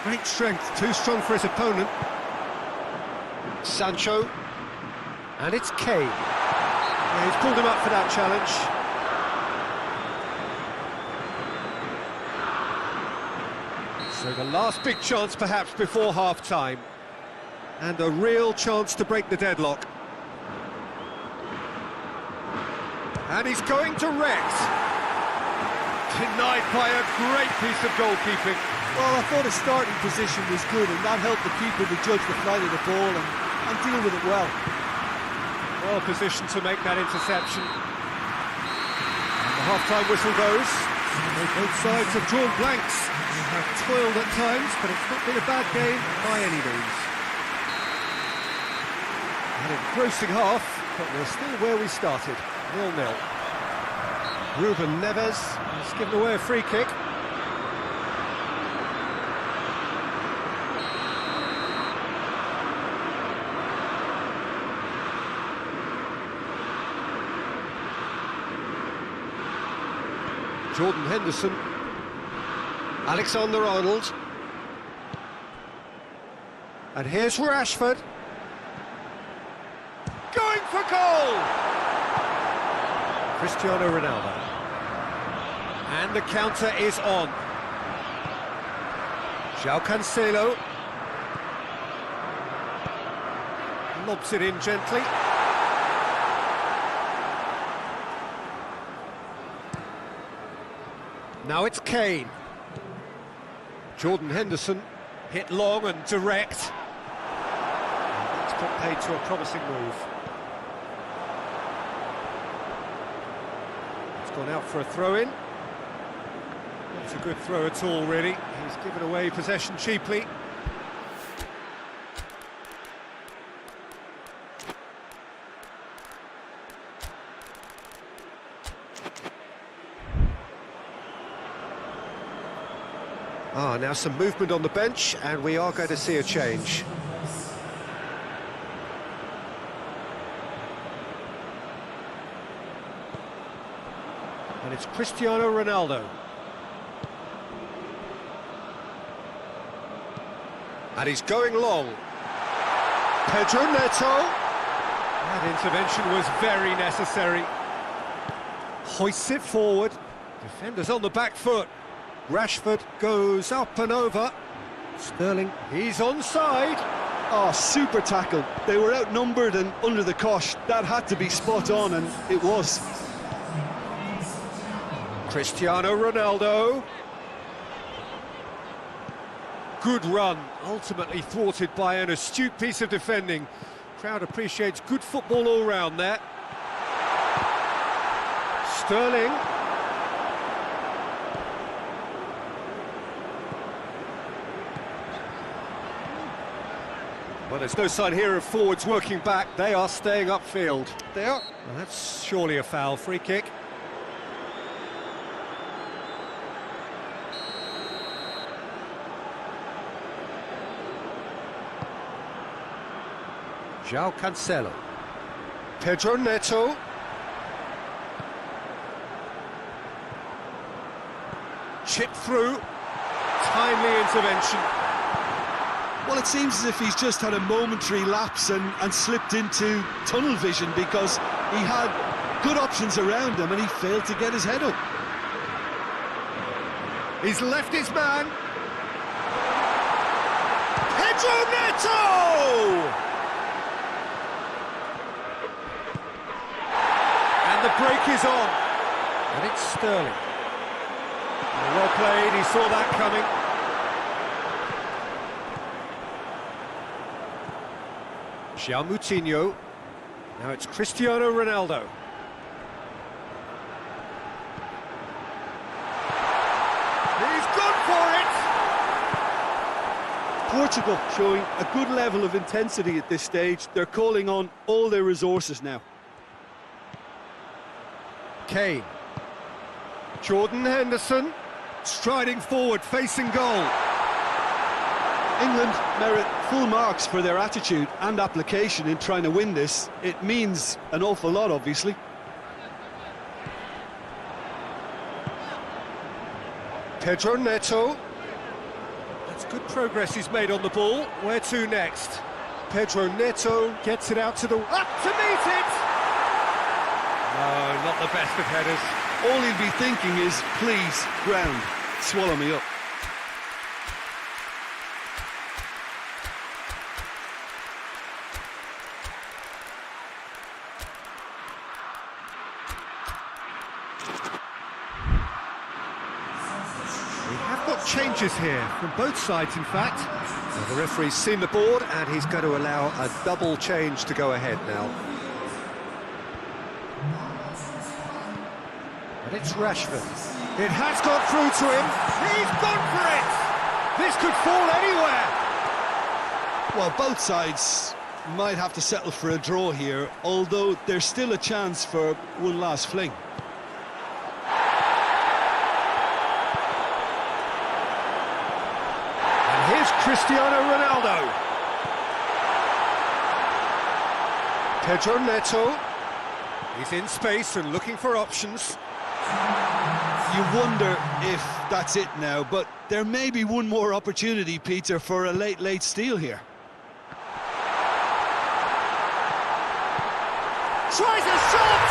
Speaker 1: Great strength, too strong for his opponent. Sancho. And it's Kane. Yeah, he's pulled him up for that challenge. So the last big chance perhaps before half-time. And a real chance to break the deadlock. And he's going direct. Denied by a great piece of goalkeeping.
Speaker 2: Well, I thought his starting position was good, and that helped the keeper to judge the flight of the ball and deal with it well.
Speaker 1: Well positioned to make that interception. And the half-time whistle goes. Both sides have drawn blanks. They have toiled at times, but it's not been a bad game by any means. An engrossing half, but we're still where we started, 0-0. Ruben Neves has given away a free kick. Jordan Henderson, Alexander-Arnold, and here's Rashford, going for goal! Cristiano Ronaldo, and the counter is on. João Cancelo, lobs it in gently. Now it's Kane. Jordan Henderson, hit long and direct. It's put paid to a promising move. It's gone out for a throw-in. Not a good throw at all, really. He's given away possession cheaply. Now some movement on the bench, and we are going to see a change. And it's Cristiano Ronaldo. And he's going long. Pedro Neto. That intervention was very necessary. Hoists it forward. Defenders on the back foot. Rashford goes up and over. Sterling, he's onside.
Speaker 2: Oh, super tackle. They were outnumbered and under the cosh. That had to be spot on, and it was.
Speaker 1: Cristiano Ronaldo. Good run, ultimately thwarted by an astute piece of defending. Crowd appreciates good football all round there. Sterling. Well, there's no sign here of forwards working back. They are staying upfield. They are. Well, that's surely a foul. Free kick. João Cancelo. Pedro Neto. Chip through. Timely intervention.
Speaker 2: Well, it seems as if he's just had a momentary lapse and slipped into tunnel vision, because he had good options around him and he failed to get his head up.
Speaker 1: He's left his man. Pedro Neto! And the break is on. And it's Sterling. Well played, he saw that coming. João Moutinho. Now it's Cristiano Ronaldo. He's gone for it!
Speaker 2: Portugal showing a good level of intensity at this stage. They're calling on all their resources now.
Speaker 1: Kane. Jordan Henderson. Striding forward, facing goal.
Speaker 2: England merit full marks for their attitude and application in trying to win this. It means an awful lot, obviously.
Speaker 1: Pedro Neto. That's good progress he's made on the ball. Where to next? Pedro Neto gets it out to the... Up to meet it! Oh, not the best of headers.
Speaker 2: All he'll be thinking is, please, ground, swallow me up.
Speaker 1: We have got changes here, from both sides in fact. Now, the referee's seen the board and he's going to allow a double change to go ahead now. And it's Rashford. It has got through to him. He's gone for it! This could fall anywhere!
Speaker 2: Well, both sides might have to settle for a draw here, although there's still a chance for one last fling.
Speaker 1: And here's Cristiano Ronaldo. Pedro Neto. He's in space and looking for options.
Speaker 2: You wonder if that's it now, but there may be one more opportunity, Peter, for a late steal here.
Speaker 1: Tries a shot!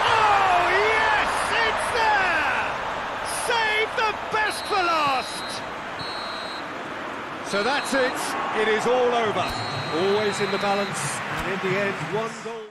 Speaker 1: Oh, yes, it's there! Save the best for last! So that's it. It is all over. Always in the balance, and in the end, one goal.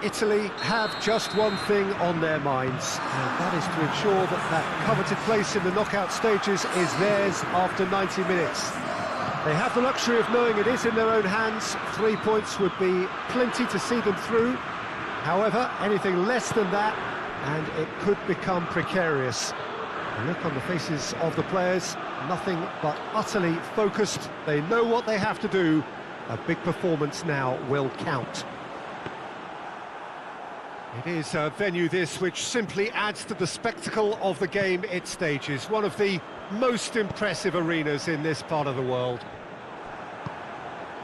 Speaker 1: Italy have just one thing on their minds, and that is to ensure that that coveted place in the knockout stages is theirs after 90 minutes. They have the luxury of knowing it is in their own hands. 3 points would be plenty to see them through. However, anything less than that, and it could become precarious. The look on the faces of the players, nothing but utterly focused. They know what they have to do. A big performance now will count. It is a venue this which simply adds to the spectacle of the game it stages. One of the most impressive arenas in this part of the world.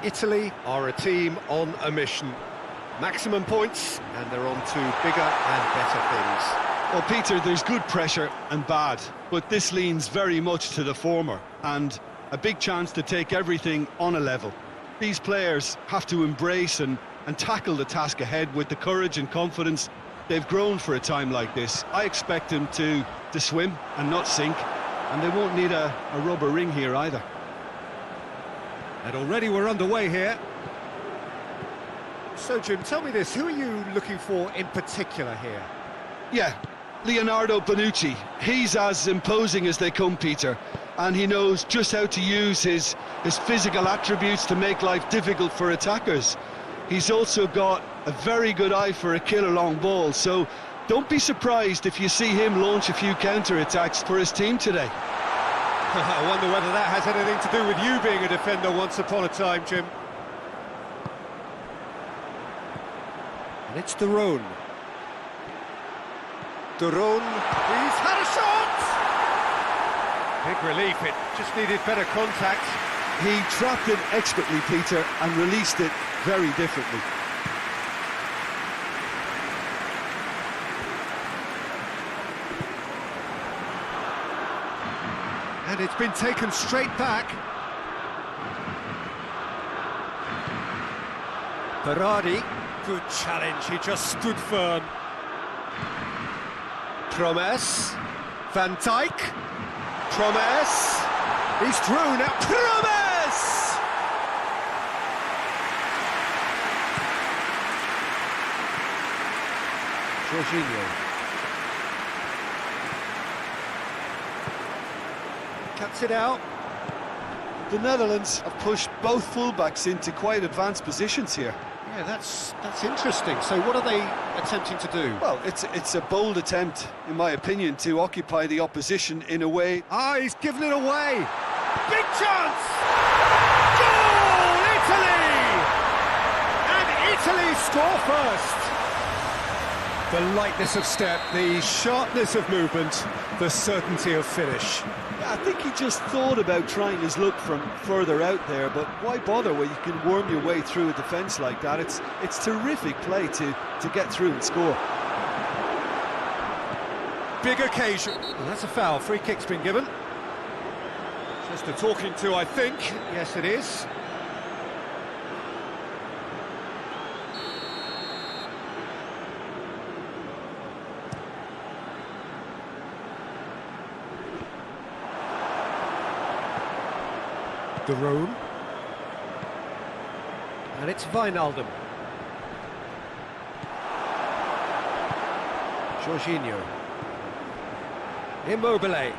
Speaker 1: Italy are a team on a mission. Maximum points, and they're on to bigger and better things.
Speaker 2: Well, Peter, there's good pressure and bad, but this leans very much to the former, and a big chance to take everything on a level. These players have to embrace and and tackle the task ahead with the courage and confidence they've grown for a time like this. I expect them to swim and not sink, and they won't need a rubber ring here either.
Speaker 1: And already we're underway here. So, Jim, tell me this, who are you looking for in particular here?
Speaker 2: Yeah, Leonardo Bonucci. He's as imposing as they come, Peter, and he knows just how to use his physical attributes to make life difficult for attackers. He's also got a very good eye for a killer long ball, so don't be surprised if you see him launch a few counter-attacks for his team today.
Speaker 1: I wonder whether that has anything to do with you being a defender once upon a time, Jim. And it's Daron. Daron, he's had a shot! Big relief, it just needed better contact.
Speaker 2: He trapped it expertly, Peter, and released it very differently.
Speaker 1: And it's been taken straight back. Berardi, good challenge, he just stood firm. Promes, Van Dijk, Promes, he's through now, Promes! Jorginho. Cuts it out.
Speaker 2: The Netherlands have pushed both fullbacks into quite advanced positions here.
Speaker 1: Yeah, that's interesting. So what are they attempting to do?
Speaker 2: Well, it's a bold attempt, in my opinion, to occupy the opposition in a way.
Speaker 1: Ah, he's given it away. Big chance! Goal! Italy! And Italy score first. The lightness of step, the sharpness of movement, the certainty of finish.
Speaker 2: I think he just thought about trying his luck from further out there, but why bother when you can worm your way through a defence like that? It's terrific play to get through and score.
Speaker 1: Big occasion. Well, that's a foul. Free kick's been given. Just a talking to, I think. Yes, it is. Daron. And it's Wijnaldum. Jorginho. Immobile.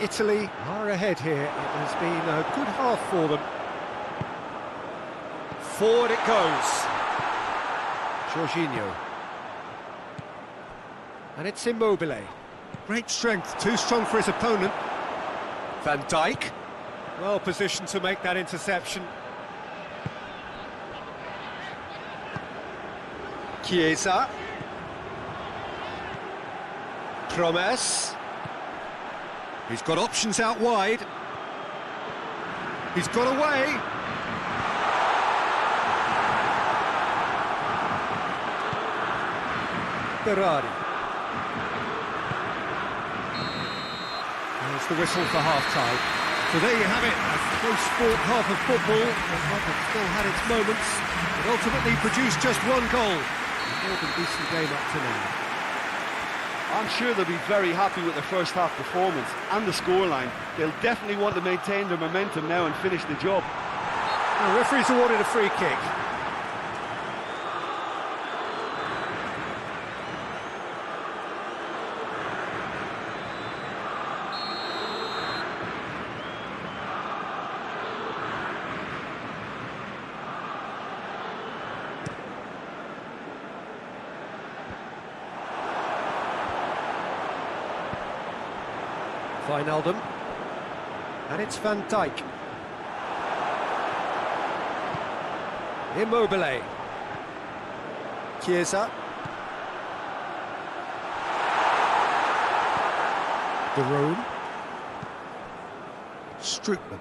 Speaker 1: Italy are ahead here. It has been a good half for them. Forward it goes. Jorginho. And it's Immobile. Great strength, too strong for his opponent. Van Dijk. Well positioned to make that interception. Chiesa. Promes. He's got options out wide. He's got away. Berardi. There's the whistle for half-time. So there you have it, a close-fought half of football. The club have still had its moments, but ultimately produced just one goal. A more than decent game up to now.
Speaker 2: I'm sure they'll be very happy with their first half performance and the scoreline. They'll definitely want to maintain their momentum now and finish the job.
Speaker 1: The referee's awarded a free kick. Wijnaldum, and it's Van Dijk. Immobile. Chiesa. Daron. Strootman.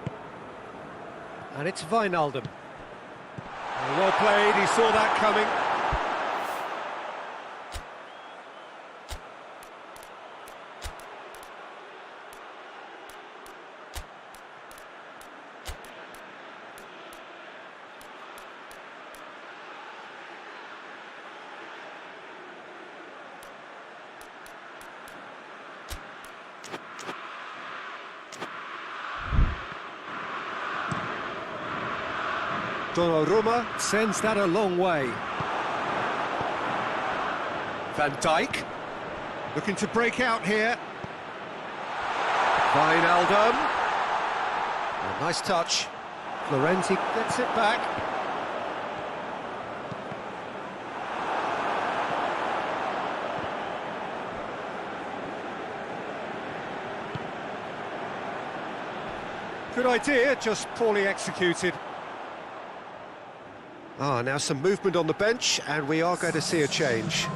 Speaker 1: And it's Wijnaldum. Well played, he saw that coming. Donnarumma sends that a long way. Van Dijk looking to break out here. Wijnaldum. A nice touch. Florenzi gets it back. Good idea, just poorly executed. Now some movement on the bench, and we are going to see a change.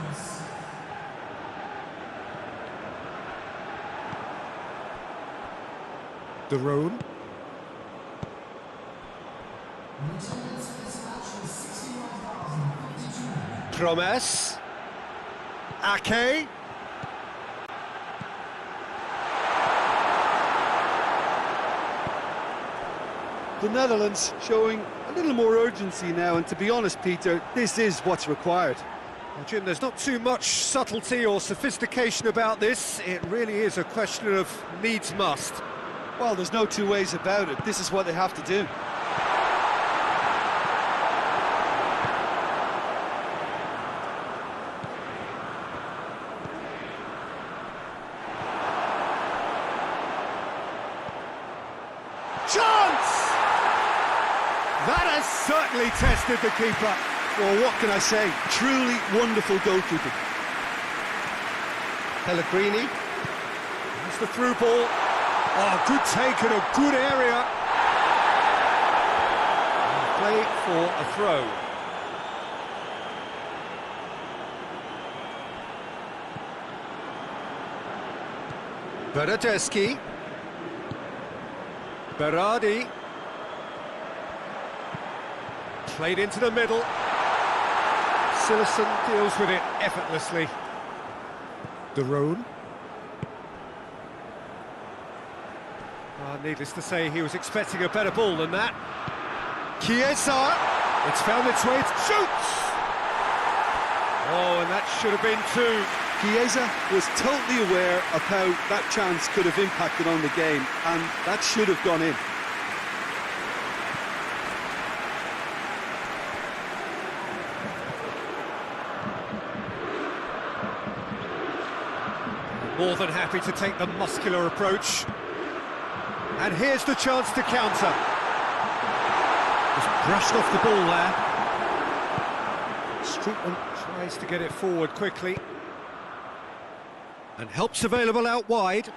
Speaker 1: De Roon. Promes. Ake.
Speaker 2: The Netherlands showing a little more urgency now, and to be honest, Peter, this is what's required.
Speaker 1: Well, Jim, there's not too much subtlety or sophistication about this. It really is a question of needs must.
Speaker 2: Well, there's no two ways about it. This is what they have to do.
Speaker 1: Chance! That has certainly tested the keeper.
Speaker 2: Well, what can I say? Truly wonderful goalkeeping.
Speaker 1: Pellegrini. That's the through ball. Oh, good take in a good area. Play for a throw. Bernardeschi. Berardi. Played into the middle. Silerson deals with it effortlessly. De Roon. Needless to say, he was expecting a better ball than that. Chiesa. It's found its way. It shoots! Oh, and that should have been two.
Speaker 2: Chiesa was totally aware of how that chance could have impacted on the game, and that should have gone in.
Speaker 1: More than happy to take the muscular approach. And here's the chance to counter. Just brushed off the ball there. Streetman tries to get it forward quickly. And help's available out wide.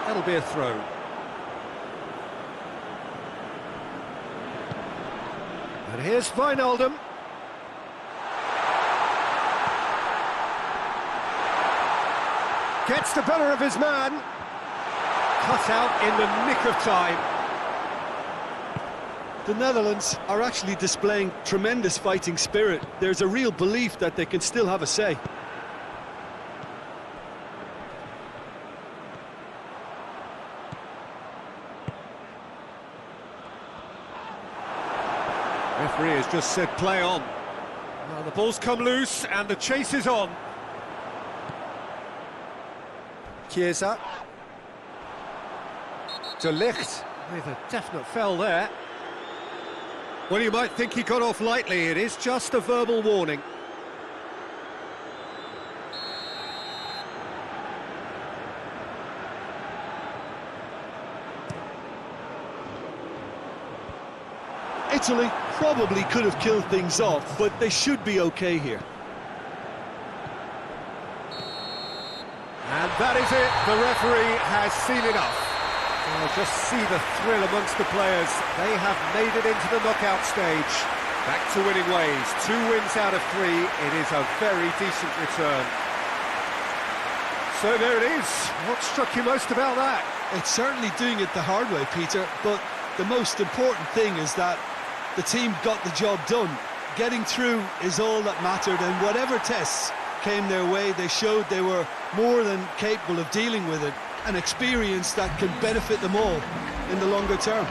Speaker 1: That'll be a throw. And here's Wijnaldum. Gets the better of his man. Cut out in the nick of time.
Speaker 2: The Netherlands are actually displaying tremendous fighting spirit. There's a real belief that they can still have a say.
Speaker 1: Referee has just said play on. Well, the ball's come loose and the chase is on. Chiesa. De Ligt with a definite foul there. Well, you might think he got off lightly. It is just a verbal warning.
Speaker 2: Italy probably could have killed things off, but they should be okay here.
Speaker 1: And that is it. The referee has seen enough. Just see the thrill amongst the players. They have made it into the knockout stage. Back to winning ways. 2 wins out of 3. It is a very decent return. So there it is. What struck you most about that?
Speaker 2: It's certainly doing it the hard way, Peter, but the most important thing is that the team got the job done. Getting through is all that mattered, and whatever tests came their way, they showed they were more than capable of dealing with it. An experience that can benefit them all in the longer term.